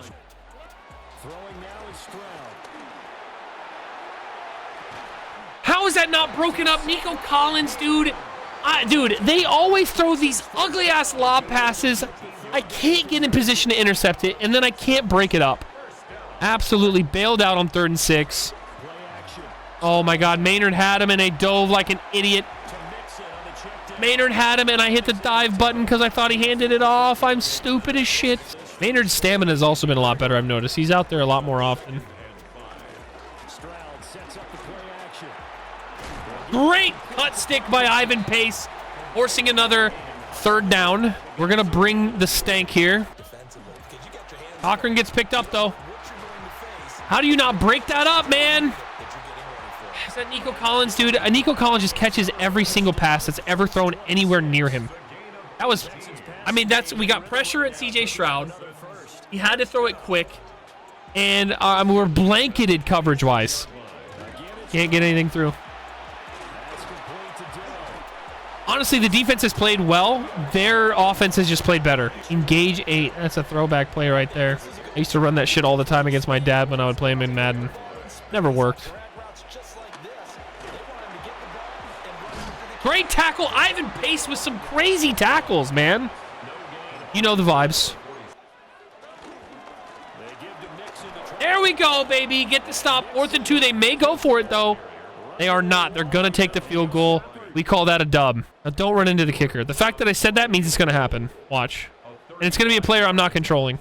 How is that not broken up? Nico Collins, dude. Dude, they always throw these ugly-ass lob passes. I can't get in position to intercept it, and then I can't break it up. Absolutely bailed out on 3rd and 6. Oh, my God. Maynard had him, and I dove like an idiot. Maynard had him, and I hit the dive button because I thought he handed it off. I'm stupid as shit. Maynard's stamina has also been a lot better, I've noticed. He's out there a lot more often. Great cut stick by Ivan Pace, forcing another 3rd down. We're going to bring the stank here. Cochran gets picked up, though. How do you not break that up, man? Is that Nico Collins, dude? Nico Collins just catches every single pass that's ever thrown anywhere near him. That was, I mean, we got pressure at CJ Stroud. He had to throw it quick. And we're blanketed coverage-wise. Can't get anything through. Honestly, the defense has played well. Their offense has just played better. Engage 8. That's a throwback play right there. I used to run that shit all the time against my dad when I would play him in Madden. Never worked. Great tackle. Ivan Pace with some crazy tackles, man. You know the vibes. There we go, baby. Get the stop. 4th and 2. They may go for it, though. They are not. They're going to take the field goal. We call that a dub. Now, don't run into the kicker. The fact that I said that means it's going to happen. Watch. And it's going to be a player I'm not controlling.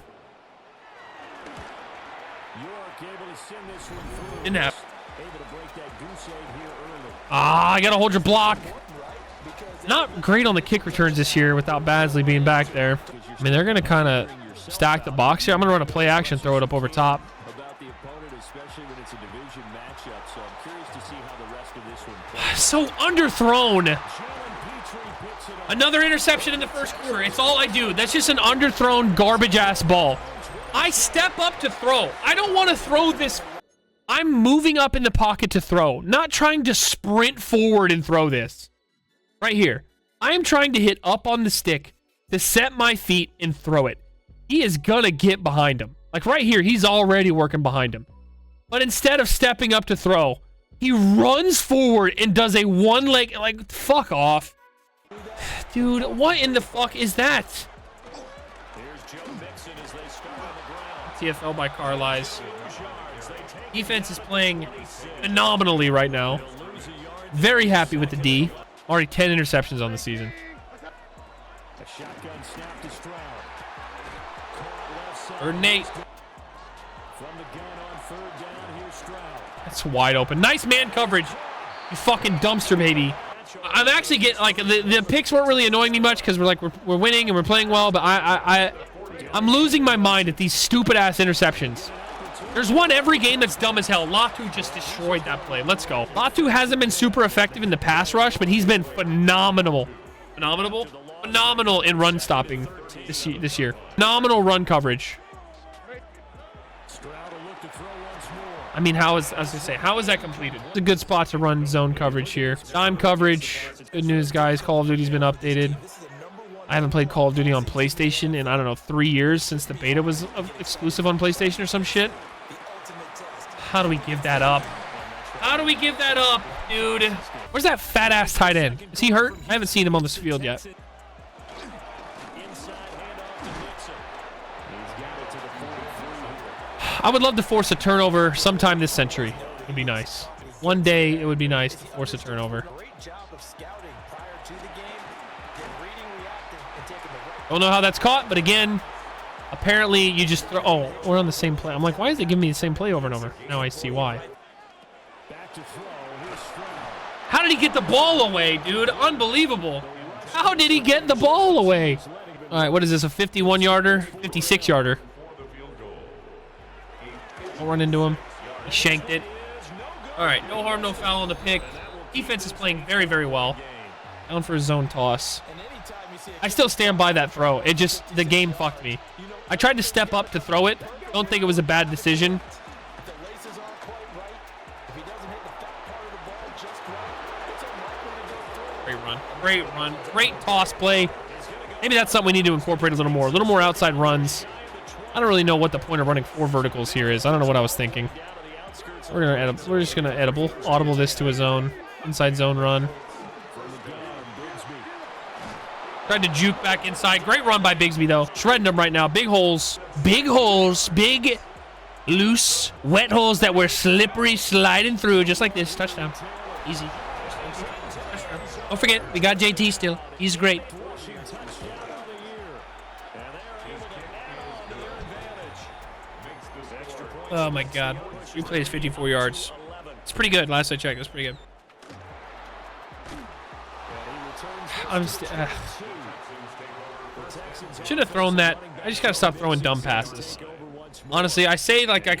Didn't happen. I got to hold your block. Not great on the kick returns this year without Basley being back there. I mean, they're going to kind of stack the box here. I'm going to run a play action, throw it up over top. So underthrown. Another interception in the first quarter. It's all I do. That's just an underthrown garbage-ass ball. I step up to throw. I don't want to throw this. I'm moving up in the pocket to throw, not trying to sprint forward and throw this. Right here. I am trying to hit up on the stick to set my feet and throw it. He is going to get behind him. Like right here, he's already working behind him. But instead of stepping up to throw, he runs forward and does a one leg, like, fuck off. Dude, what in the fuck is that? TFL by Carlisle. Defense is playing phenomenally right now. Very happy with the D. Already 10 interceptions on the season. Third and 8. That's wide open. Nice man coverage. You fucking dumpster baby. I'm actually getting, like, the picks weren't really annoying me much because we're winning and we're playing well, but I'm losing my mind at these stupid ass interceptions. There's one every game that's dumb as hell. Latu just destroyed that play. Let's go. Latu hasn't been super effective in the pass rush, but he's been phenomenal. Phenomenal in run stopping this year. Phenomenal run coverage. I mean, how is that completed? It's a good spot to run zone coverage here. Dime coverage. Good news, guys. Call of Duty's been updated. I haven't played Call of Duty on PlayStation in, I don't know, 3 years since the beta was exclusive on PlayStation or some shit. How do we give that up? How do we give that up, dude? Where's that fat-ass tight end? Is he hurt? I haven't seen him on this field yet. I would love to force a turnover sometime this century. It would be nice. One day, it would be nice to force a turnover. Don't know how that's caught, but again, apparently you just throw. Oh, we're on the same play. I'm like, why is it giving me the same play over and over? Now I see why. How did he get the ball away, dude? Unbelievable. How did he get the ball away? All right, what is this, a 51-yarder? 56-yarder. I'll run into him. He shanked it. All right, no harm, no foul on the pick. Defense is playing very, very well. Down for a zone toss. I still stand by that throw. It just, the game fucked me. I tried to step up to throw it. Don't think it was a bad decision. Great run. Great run. Great toss play. Maybe that's something we need to incorporate a little more. A little more outside runs. I don't really know what the point of running 4 verticals here is. I don't know what I was thinking. We're just gonna audible this to a zone. Inside zone run. Tried to juke back inside. Great run by Bigsby, though. Shredding them right now. Big holes. Big holes. Big, loose, wet holes that were slippery, sliding through, just like this. Touchdown. Easy. Touchdown. Don't forget, we got JT still. He's great. Oh, my God. Replay is 54 yards. It's pretty good. Last I checked, it was pretty good. Should have thrown that. I just gotta stop throwing dumb passes. Honestly, I say like I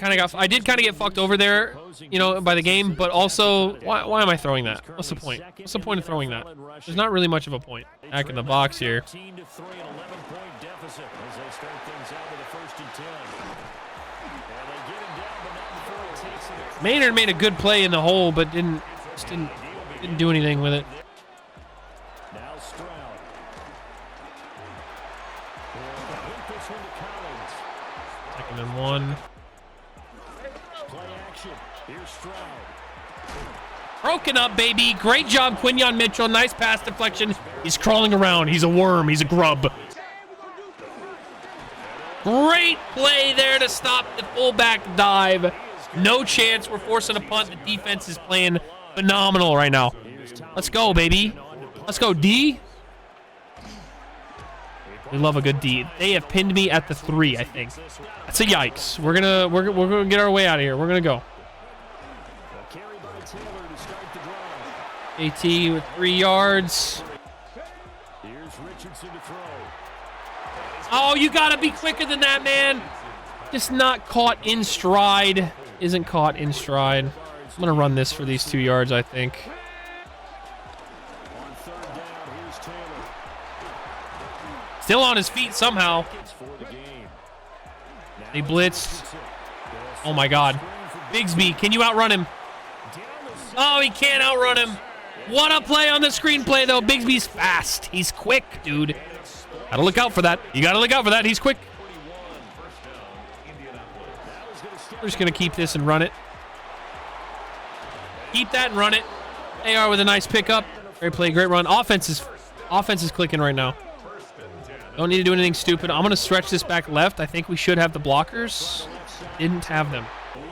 did kind of get fucked over there, you know, by the game. But also, why am I throwing that? What's the point? What's the point of throwing that? There's not really much of a point. Back in the box here. Maynard made a good play in the hole, but didn't do anything with it. Second and 1. Broken up, baby. Great job, Quinyon Mitchell. Nice pass deflection. He's crawling around. He's a worm. He's a grub. Great play there to stop the fullback dive. No chance. We're forcing a punt. The defense is playing phenomenal right now. Let's go, baby. Let's go, D. We love a good D. They have pinned me at the 3, I think. That's a yikes. We're gonna get our way out of here. We're gonna go. AT with 3 yards. Oh, you gotta be quicker than that, man. Just not caught in stride. Isn't caught in stride. I'm gonna run this for these 2 yards, I think. still on his feet somehow. They blitzed. Oh my God. Bigsby, can you outrun him? Oh, he can't outrun him. What a play on the screenplay, though. Bigsby's fast. He's quick, dude. Gotta look out for that. You gotta look out for that. He's quick. We're just gonna keep this and run it. Keep that and run it. AR with a nice pickup. Great play, great run. Offense is clicking right now. Don't need to do anything stupid. I'm gonna stretch this back left. I think we should have the blockers. Didn't have them.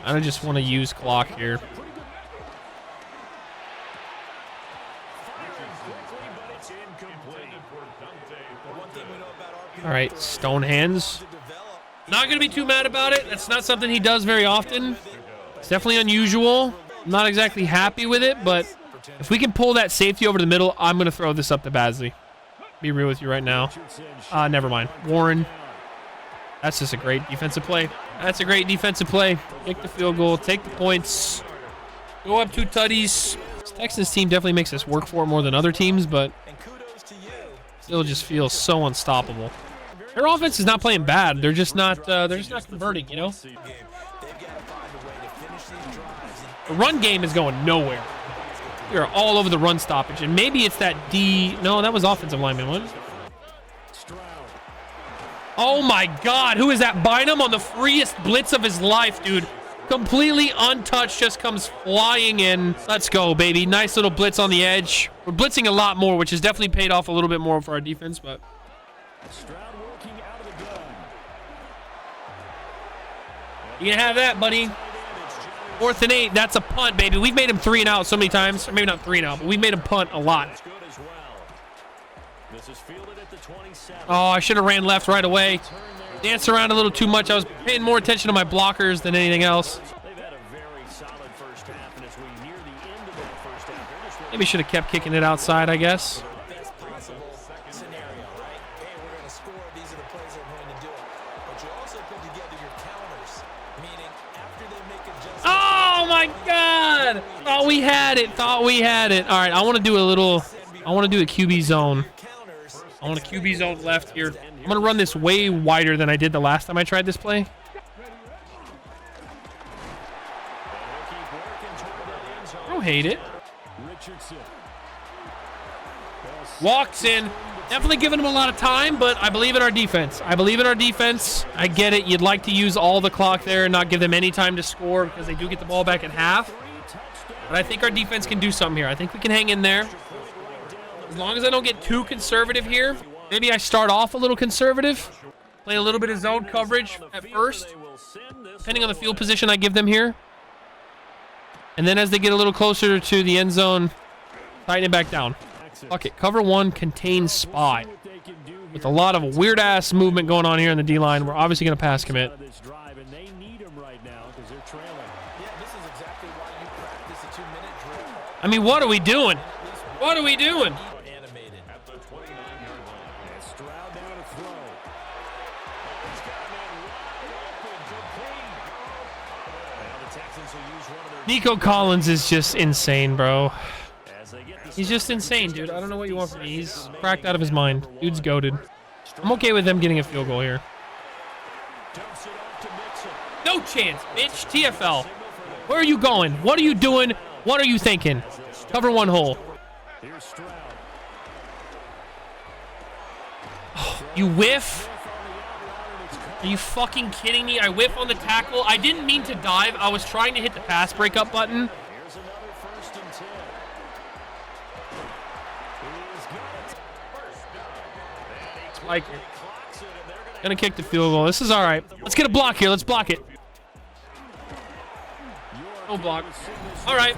I just want to use clock here. All right, stone hands. Not going to be too mad about it. That's not something he does very often. It's definitely unusual. I'm not exactly happy with it, but if we can pull that safety over the middle, I'm going to throw this up to Basley. Be real with you right now. Never mind. Warren. That's just a great defensive play. That's a great defensive play. Take the field goal. Take the points. Go up 2 tutties. This Texans team definitely makes us work for it more than other teams, but still just feels so unstoppable. Their offense is not playing bad. They're just not converting, you know? The run game is going nowhere. We are all over the run stoppage, and maybe it's that D. No, that was offensive lineman. What? Oh my God, who is that? Bynum on the freest blitz of his life, dude. Completely untouched, just comes flying in. Let's go, baby. Nice little blitz on the edge. We're blitzing a lot more, which has definitely paid off a little bit more for our defense, but. You can have that, buddy. 4th and 8. That's a punt, baby. We've made him 3 and out so many times. Or maybe not 3 and out, but we've made him punt a lot. Oh, I should have ran left right away. Danced around a little too much. I was paying more attention to my blockers than anything else. Maybe should have kept kicking it outside, I guess. Oh my God! Thought we had it. Thought we had it. All right, I want to do a QB zone. I want a QB zone left here. I'm going to run this way wider than I did the last time I tried this play. I don't hate it. Walks in. Definitely giving him a lot of time, but I believe in our defense. I believe in our defense. I get it. You'd like to use all the clock there and not give them any time to score because they do get the ball back at half. But I think our defense can do something here. I think we can hang in there. As long as I don't get too conservative here. Maybe I start off a little conservative. Play a little bit of zone coverage at first. Depending on the field position I give them here. And then as they get a little closer to the end zone, tighten it back down. Fuck it. Cover 1 contains spy. With a lot of weird-ass movement going on here in the D-line. We're obviously going to pass commit. I mean, what are we doing? What are we doing? Nico Collins is just insane, bro. He's just insane, dude. I don't know what you want from me. He's cracked out of his mind. Dude's goated. I'm okay with them getting a field goal here. No chance, bitch. TFL. Where are you going? What are you doing? What are you thinking? Cover 1 hole. Oh, you whiff? Are you fucking kidding me? I whiff on the tackle. I didn't mean to dive. I was trying to hit the pass breakup button. Like it. Gonna kick the field goal. This is all right. Let's get a block here. Let's block it. No block. All right.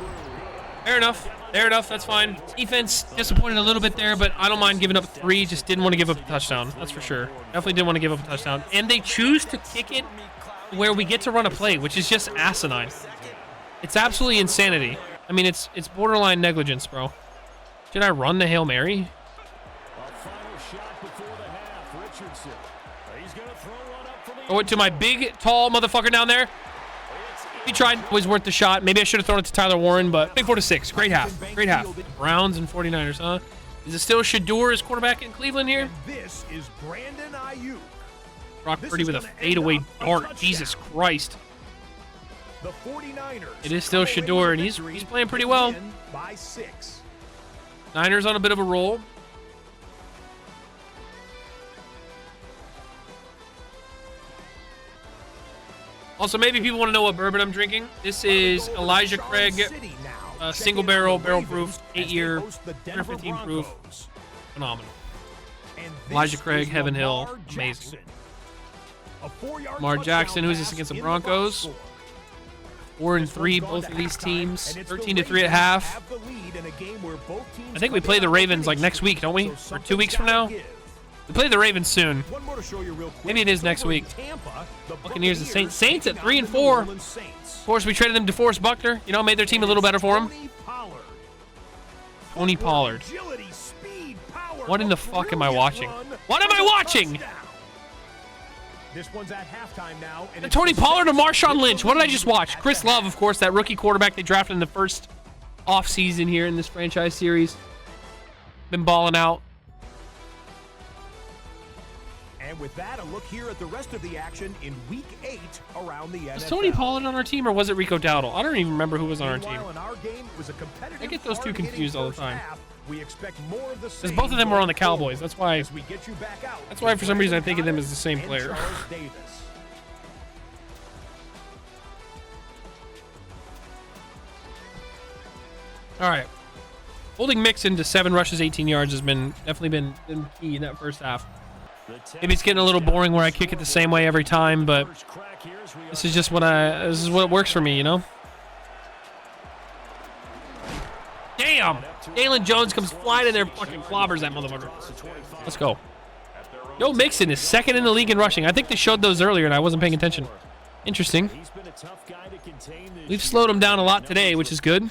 Fair enough. Fair enough. That's fine. Defense disappointed a little bit there, but I don't mind giving up 3. Just didn't want to give up a touchdown. That's for sure. Definitely didn't want to give up a touchdown. And they choose to kick it where we get to run a play, which is just asinine. It's absolutely insanity. I mean, it's borderline negligence, bro. Did I run the Hail Mary? Throw it to my big, tall motherfucker down there. He tried. Was worth the shot. Maybe I should have thrown it to Tyler Warren, but 24-6. Great half. Great half. Browns and 49ers, huh? Is it still Shador as quarterback in Cleveland here? And this is Brandon Ayuk. Brock This Purdy is with a gonna end fadeaway up a dart. touchdown. Jesus Christ. The 49ers. It is still go away with Shador, a and he's victory. playing pretty They well. win by 6. Niners on a bit of a roll. Also, maybe people want to know what bourbon I'm drinking. This is Elijah Craig single barrel, barrel proof, 8-year, 115 proof. Phenomenal. Elijah Craig, Heaven Hill, amazing. Lamar Jackson, who's this against the Broncos? 4-3, both of these teams. 13-3 at half. I think we play the Ravens like next week, don't we? Or 2 weeks from now? We play the Ravens soon. Maybe it is next week. Buccaneers and Saints. Saints at 3-4. Of course, we traded them to DeForest Buckner. You know, made their team a little better for him. Tony Pollard. What in the fuck am I watching? What am I watching? This one's at halftime now. And Tony Pollard or Marshawn Lynch? What did I just watch? Chris Love, of course, that rookie quarterback they drafted in the first offseason here in this franchise series. Been balling out. And with that, a look here at the rest of the action in Week 8 around the NFL. Was Tony Pollard on our team, or was it Rico Dowdle? I don't even remember who was on our team. Meanwhile, in our game, it was a competitive, I get those two hard-hitting confused all the first time. half. We expect more of the Because same both of them were on the going forward Cowboys. That's why. as we get you back out That's why for some reason I with think of them as the same and player. Charles Davis. All right. Holding Mixon to 7 rushes, 18 yards has definitely been key in that first half. Maybe it's getting a little boring where I kick it the same way every time, but this is just this is what works for me, you know? Damn! Jalen Jones comes flying in there, fucking clobbers that motherfucker. Let's go. Joe Mixon is second in the league in rushing. I think they showed those earlier and I wasn't paying attention. Interesting. We've slowed him down a lot today, which is good.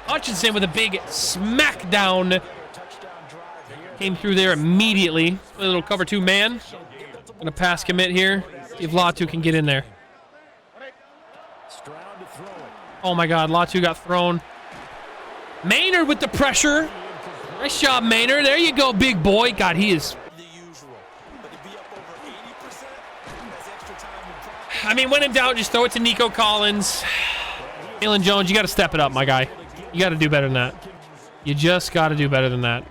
Hutchinson with a big smackdown. Came through there immediately. A little cover 2 man. Gonna pass commit here. See if Latu can get in there. Oh my God, Latu got thrown. Maynard with the pressure. Nice job, Maynard. There you go, big boy. God, he is. I mean, when in doubt, just throw it to Nico Collins. Jalen Jones, you got to step it up, my guy. You got to do better than that. You just got to do better than that.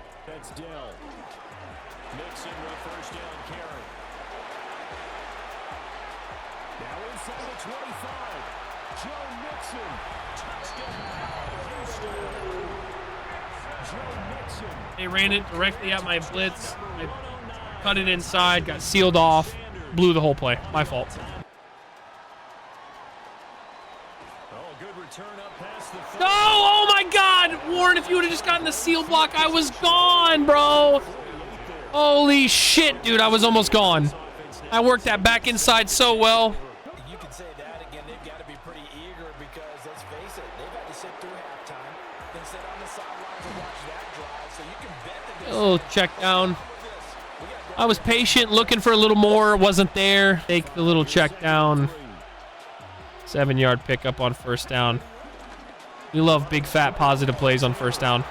They ran it directly at my blitz. I cut it inside, got sealed off, blew the whole play. My fault. No! Oh my God! Warren, if you would have just gotten the seal block, I was gone, bro! Holy shit, dude, I was almost gone. I worked that back inside so well. You can say that again. They've got to be pretty eager because, let's face it, they've had to sit through halftime, then sit on the sidelines and watch that drive. So you can bet that Oh, check down. I was patient, looking for a little more. Wasn't there. Take the little check down. 7-yard pickup on first down. We love big, fat, positive plays on first down.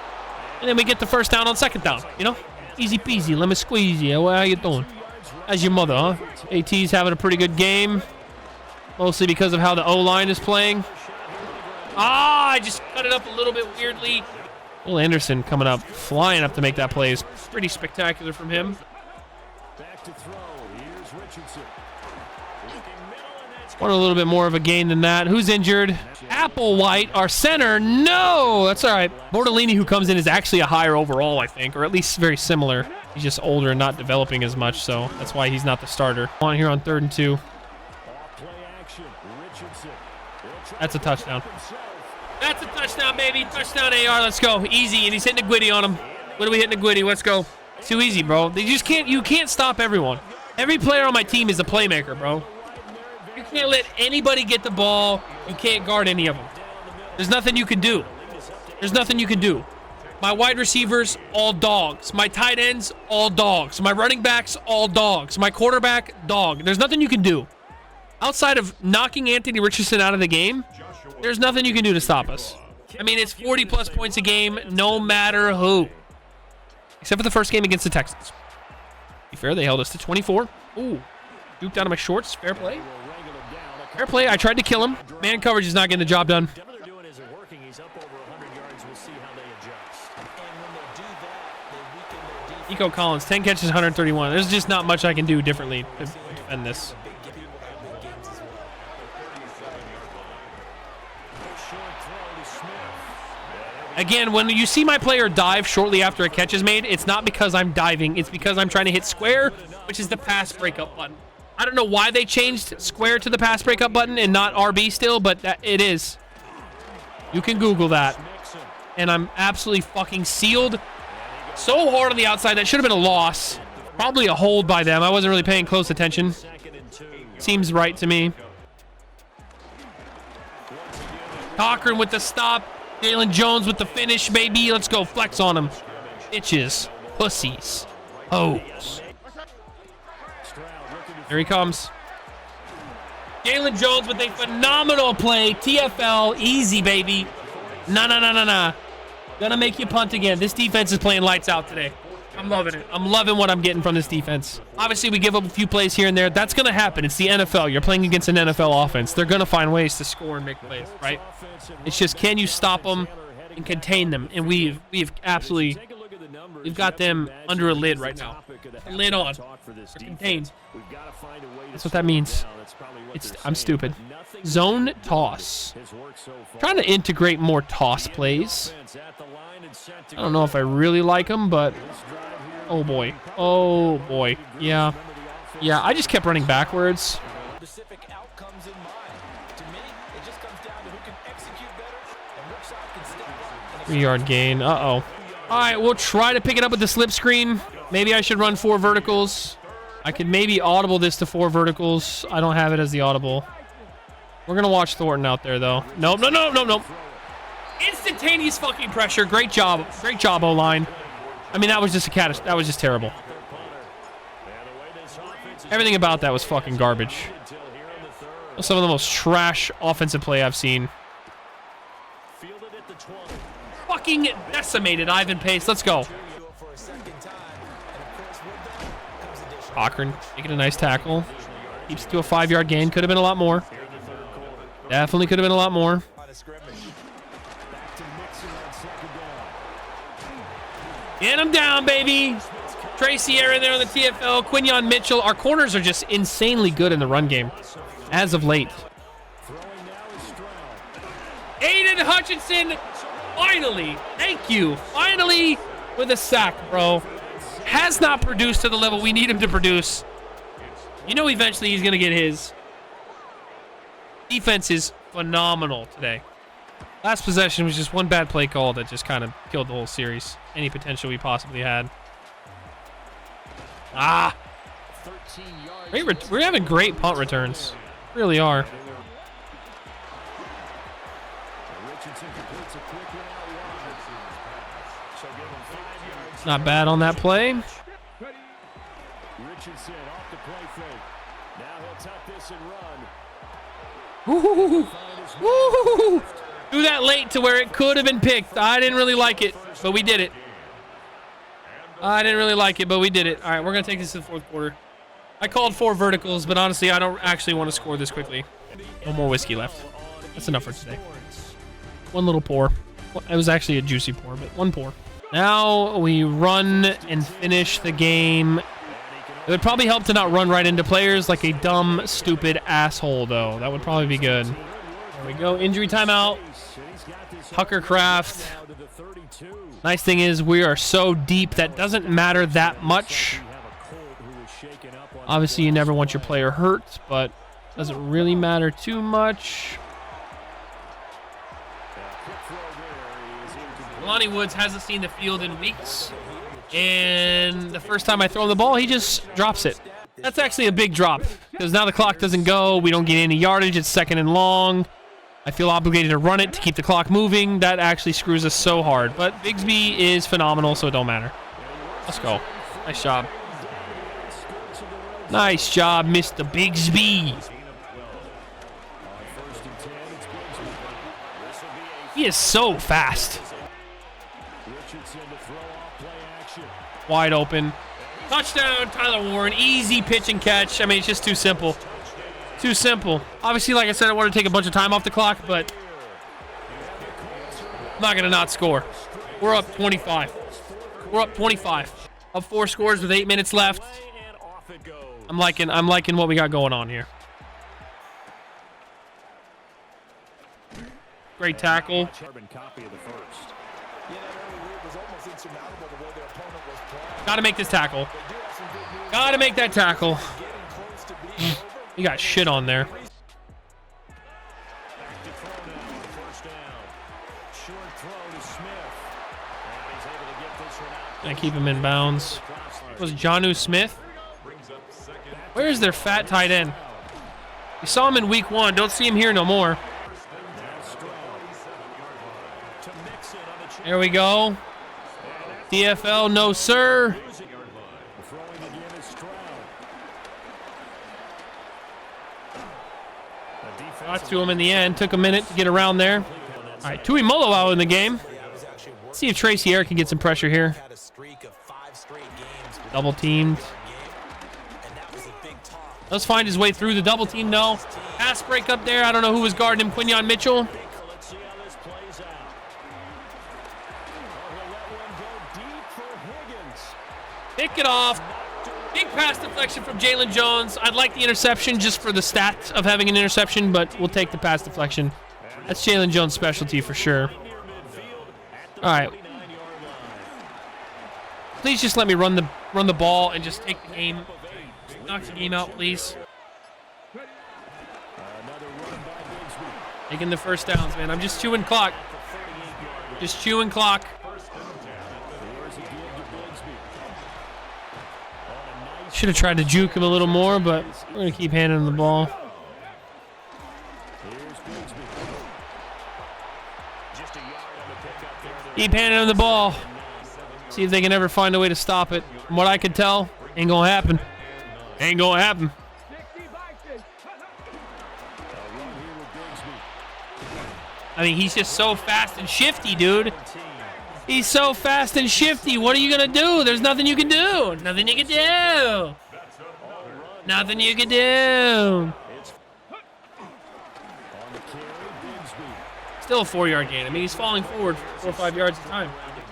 And then we get the first down on second down, you know? Easy peasy, lemon squeezy. How you doing? How's your mother, huh? AT's having a pretty good game. Mostly because of how the O-line is playing. Ah, I just cut it up a little bit weirdly. Will Anderson coming up, flying up to make that play is pretty spectacular from him. Want a little bit more of a gain than that. Who's injured? Applewhite, our center. No, that's all right. Bortolini, who comes in, is actually a higher overall, I think, or at least very similar. He's just older and not developing as much, so that's why he's not the starter. On here on 3rd and 2. That's a touchdown. That's a touchdown, baby. Touchdown, AR. Let's go. Easy, and he's hitting a Gwitty on him. What are we hitting a Gwitty? Let's go. It's too easy, bro. They just can't. You can't stop everyone. Every player on my team is a playmaker, bro. You can't let anybody get the ball. You can't guard any of them. There's nothing you can do. There's nothing you can do. My wide receivers, all dogs. My tight ends, all dogs. My running backs, all dogs. My quarterback, dog. There's nothing you can do. Outside of knocking Anthony Richardson out of the game, there's nothing you can do to stop us. I mean, it's 40-plus points a game, no matter who. Except for the first game against the Texans. To be fair, they held us to 24. Ooh, duped out of my shorts. Fair play. Fair play. I tried to kill him. Man coverage is not getting the job done. Nico Collins, 10 catches, 131. There's just not much I can do differently to defend this. Again, when you see my player dive shortly after a catch is made, it's not because I'm diving. It's because I'm trying to hit square, which is the pass breakup button. I don't know why they changed square to the pass breakup button and not RB still, but it is. You can Google that. And I'm absolutely fucking sealed. So hard on the outside. That should have been a loss. Probably a hold by them. I wasn't really paying close attention. Seems right to me. Cochran with the stop. Jalen Jones with the finish, baby. Let's go flex on him. Bitches. Pussies. Hoes. Here he comes. Jalen Jones with a phenomenal play. TFL. Easy, baby. Nah. Gonna make you punt again. This defense is playing lights out today. I'm loving it. I'm loving what I'm getting from this defense. Obviously, we give up a few plays here and there. That's going to happen. It's the NFL. You're playing against an NFL offense. They're going to find ways to score and make plays, right? It's just, can you stop them and contain them? And we've got them under a lid right now. Lid on. They're contained. That's what that means. I'm stupid. Zone toss. Trying to integrate more toss plays. I don't know if I really like them, but oh boy. Oh boy. Yeah. I just kept running backwards. 3-yard gain. Uh-oh. All right, we'll try to pick it up with the slip screen. Maybe I should run 4 verticals. I could maybe audible this to 4 verticals. I don't have it as the audible. We're going to watch Thornton out there, though. Nope. Instantaneous fucking pressure. Great job. Great job, O-line. I mean, that was just a catastrophe. That was just terrible. Everything about that was fucking garbage. Some of the most trash offensive play I've seen. Fucking decimated Ivan Pace. Let's go. Cochran making a nice tackle. Keeps it to a 5-yard gain. Could have been a lot more. Definitely could have been a lot more. Get him down, baby. Tracy Aaron there on the TFL. Quinyon Mitchell. Our corners are just insanely good in the run game as of late. Aiden Hutchinson. Finally. Thank you. Finally with a sack, bro. Has not produced to the level we need him to produce. You know eventually he's going to get his. Defense is phenomenal today. Last possession was just one bad play call that just kind of killed the whole series. Any potential we possibly had. We're having great punt returns. Really are. Not bad on that play. Woo-hoo-hoo-hoo. Woo-hoo-hoo-hoo. Threw that late to where it could have been picked. I didn't really like it, but we did it. I didn't really like it, but we did it. All right, we're going to take this to the 4th quarter. I called 4 verticals, but honestly, I don't actually want to score this quickly. No more whiskey left. That's enough for today. One little pour. It was actually a juicy pour, but one pour. Now we run and finish the game. It would probably help to not run right into players like a dumb, stupid asshole, though. That would probably be good. There we go. Injury timeout. Tucker Craft. Nice thing is we are so deep that doesn't matter that much. Obviously, you never want your player hurt, but doesn't really matter too much. Lonnie Woods hasn't seen the field in weeks. And the first time I throw him the ball, he just drops it. That's actually a big drop because now the clock doesn't go. We don't get any yardage. It's 2nd and long. I feel obligated to run it to keep the clock moving. That actually screws us so hard. But Bigsby is phenomenal, so it don't matter. Let's go. Nice job. Nice job, Mr. Bigsby. He is so fast. Wide open. Touchdown, Tyler Warren. Easy pitch and catch. I mean, it's just too simple. Too simple. Obviously, like I said, I want to take a bunch of time off the clock, but I'm not going to not score. We're up 25. We're up 25. Up 4 scores with 8 minutes left. I'm liking what we got going on here. Great tackle. Got to make this tackle. Got to make that tackle. He got shit on there. Gonna keep him in bounds. Was Jonnu Smith? Where is their fat tight end? We saw him in week 1. Don't see him here no more. There we go. DFL, no sir. Got to him in the end. Took a minute to get around there. All right, Tuimoloau out in the game. Let's see if Tracy Eric can get some pressure here. Double teamed. Let's find his way through the double team. No. Pass break up there. I don't know who was guarding him. Quinyon Mitchell. Pick it off. Big pass deflection from Jalen Jones. I'd like the interception just for the stats of having an interception, but we'll take the pass deflection. That's Jalen Jones' specialty for sure. All right. Please just let me run the ball and just take the game. Knock the game out, please. Taking the first downs, man. I'm just chewing clock. Just chewing clock. Should have tried to juke him a little more, but we're going to keep handing him the ball. Keep handing him the ball. See if they can ever find a way to stop it. From what I could tell, ain't going to happen. Ain't going to happen. I mean, he's just so fast and shifty, dude. He's so fast and shifty. What are you going to do? There's nothing you can do. Nothing you can do. Nothing you can do. Still a 4-yard gain. I mean, he's falling forward 4 or 5 yards at a time.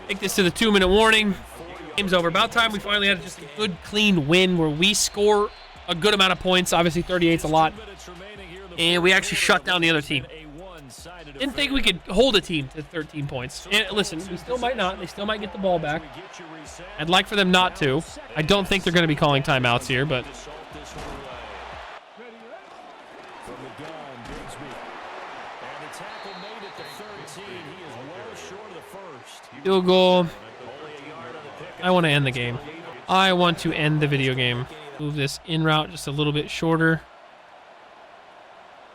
Take this to the 2-minute warning. Game's over. About time we finally had just a good, clean win where we score a good amount of points. Obviously, 38's a lot. And we actually shut down the other team. Didn't think we could hold a team to 13 points. And listen, we still might not. They still might get the ball back. I'd like for them not to. I don't think they're going to be calling timeouts here, but... Field goal. I want to end the game. I want to end the video game. Move this in route just a little bit shorter.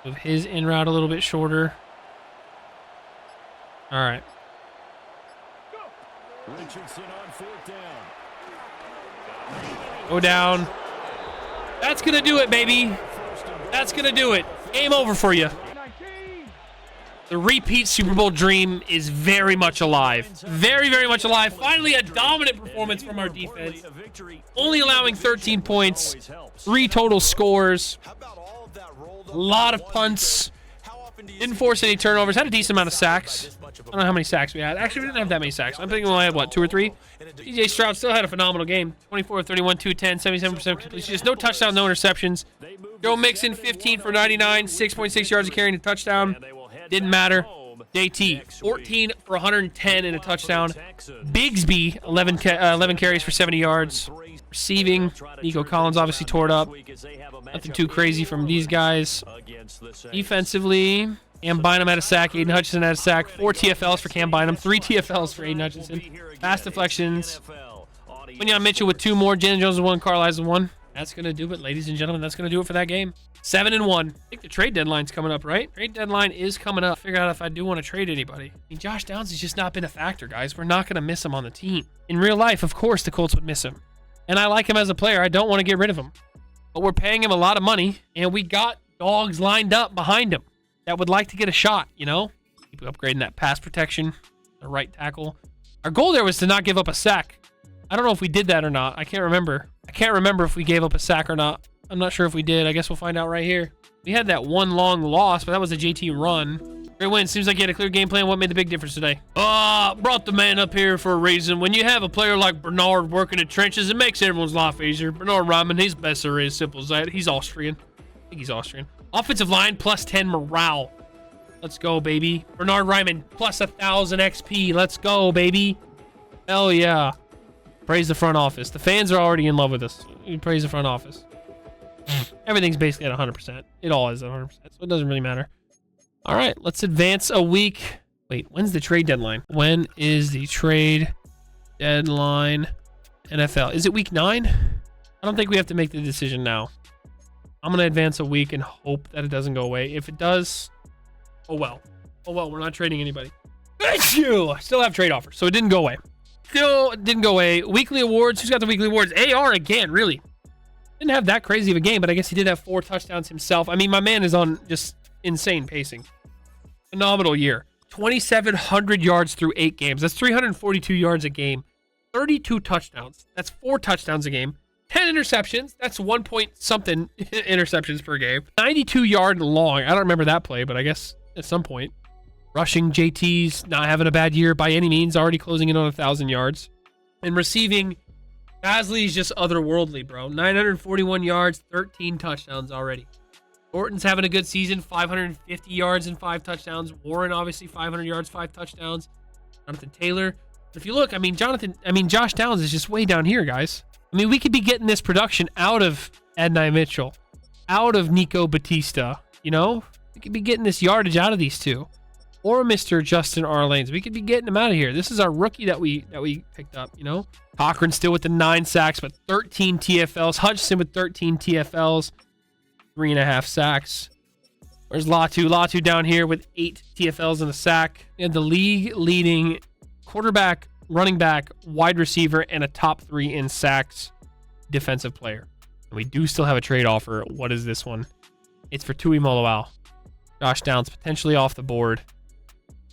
Move his in route a little bit shorter. All right. Go down. That's going to do it, baby. That's going to do it. Game over for you. The repeat Super Bowl dream is very much alive. Very, very much alive. Finally, a dominant performance from our defense. Only allowing 13 points. 3 total scores. A lot of punts. Didn't force any turnovers. Had a decent amount of sacks. I don't know how many sacks we had. Actually, we didn't have that many sacks. I'm thinking we only had, what, 2 or 3? DJ Stroud still had a phenomenal game. 24 of 31, 210, 77% completion. Just no touchdowns, no interceptions. Joe Mixon, 15 for 99, 6.6 yards of carrying a touchdown. Didn't matter. JT, 14 for 110 and a touchdown. Bigsby, 11 carries for 70 yards. Receiving, Nico Collins obviously tore it up. Nothing too crazy from these guys. Defensively, Cam Bynum had a sack. Aiden Hutchinson had a sack. 4 TFLs for Cam Bynum. 3 TFLs for Aiden Hutchinson. Pass deflections. Quinyon Mitchell with 2 more. Jalen Jones with 1. Carl Eyes with 1. That's going to do it, ladies and gentlemen. That's going to do it for that game. 7-1. I think the trade deadline's coming up, right? Trade deadline is coming up. Figure out if I do want to trade anybody. I mean, Josh Downs has just not been a factor, guys. We're not going to miss him on the team. In real life, of course, the Colts would miss him. And I like him as a player. I don't want to get rid of him. But we're paying him a lot of money, and we got dogs lined up behind him that would like to get a shot, you know? Keep upgrading that pass protection, the right tackle. Our goal there was to not give up a sack. I don't know if we did that or not. I can't remember. I can't remember if we gave up a sack or not. I'm not sure if we did. I guess we'll find out right here. We had that one long loss, but that was a JT run. Great win. Seems like you had a clear game plan. What made the big difference today? Brought the man up here for a reason. When you have a player like Bernard working the trenches, it makes everyone's life easier. Bernard Ryman, he's best there is. Simple as that. He's Austrian. I think he's Austrian. Offensive line plus 10 morale. Let's go, baby. Bernard Ryman plus 1,000 XP. Let's go, baby. Hell yeah. Praise the front office. The fans are already in love with us. We praise the front office. Everything's basically at 100%. It all is at 100%, so it doesn't really matter. All right, let's advance a week. Wait, when's the trade deadline? When is the trade deadline? NFL. Is it week 9? I don't think we have to make the decision now. I'm going to advance a week and hope that it doesn't go away. If it does, oh well. Oh well, we're not trading anybody. I still have trade offers, so it didn't go away. Still didn't go away. Weekly awards. Who's got the weekly awards? AR again, really. Didn't have that crazy of a game, but I guess he did have 4 touchdowns himself. I mean, my man is on just insane pacing. Phenomenal year. 2,700 yards through 8 games. That's 342 yards a game. 32 touchdowns. That's 4 touchdowns a game. 10 interceptions. That's 1 point something interceptions per game. 92-yard long. I don't remember that play, but I guess at some point. Rushing, JT's not having a bad year by any means. Already closing in on 1,000 yards. And receiving, Basley's just otherworldly, bro. 941 yards, 13 touchdowns already. Orton's having a good season, 550 yards and 5 touchdowns. Warren, obviously, 500 yards, 5 touchdowns. Jonathan Taylor. If you look, I mean, Josh Downs is just way down here, guys. I mean, we could be getting this production out of Adonai Mitchell, out of Nico Batista, you know? We could be getting this yardage out of these two. Or Mr. Justin R. Lanes. We could be getting him out of here. This is our rookie that we picked up, you know? Cochran still with the 9 sacks, but 13 TFLs. Hutchinson with 13 TFLs. 3.5 sacks. Where's Latu? Latu down here with 8 TFLs and a sack. And the league leading quarterback, running back, wide receiver, and a top 3 in sacks defensive player. And we do still have a trade offer. What is this one? It's for Tui Moloau. Josh Downs potentially off the board.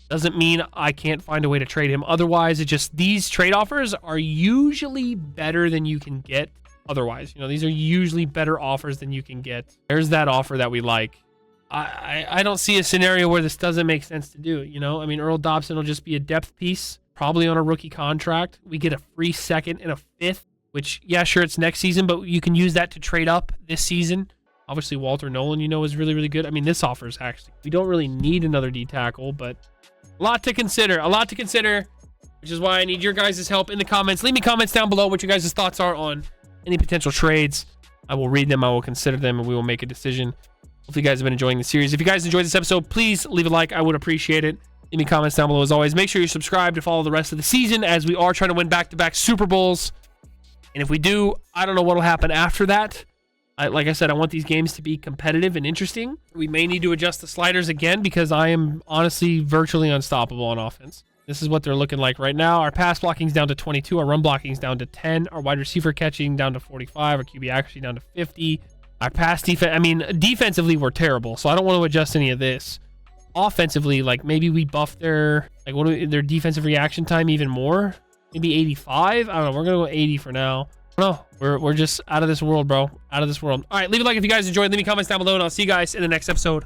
Doesn't mean I can't find a way to trade him. Otherwise, it just, these trade offers are usually better than you can get otherwise. You know, these are usually better offers than you can get. There's that offer that we like. I don't see a scenario where this doesn't make sense to do, you know? I mean, Earl Dobson will just be a depth piece, probably on a rookie contract. We get a free 2nd and a 5th, which, yeah, sure, it's next season, but you can use that to trade up this season. Obviously, Walter Nolan, you know, is really, really good. I mean, this offer is actually, we don't really need another D tackle, but a lot to consider, which is why I need your guys' help in the comments. Leave me comments down below what your guys' thoughts are on any potential trades. I will read them, I will consider them, and we will make a decision. Hopefully you guys have been enjoying the series. If you guys enjoyed this episode, please leave a like. I would appreciate it. Leave me comments down below as always. Make sure you subscribe to follow the rest of the season as we are trying to win back-to-back Super Bowls. And if we do, I don't know what will happen after that. Like I said, I want these games to be competitive and interesting. We may need to adjust the sliders again because I am honestly virtually unstoppable on offense. This is what they're looking like right now. Our pass blocking's down to 22. Our run blocking's down to 10. Our wide receiver catching down to 45. Our QB accuracy down to 50. Our pass defense, I mean, defensively, we're terrible, so I don't want to adjust any of this. Offensively, like, maybe we buff their, like, their defensive reaction time even more? Maybe 85? I don't know. We're going to go 80 for now. No, we're just out of this world, bro. Out of this world. All right, leave a like if you guys enjoyed. Leave me comments down below, and I'll see you guys in the next episode.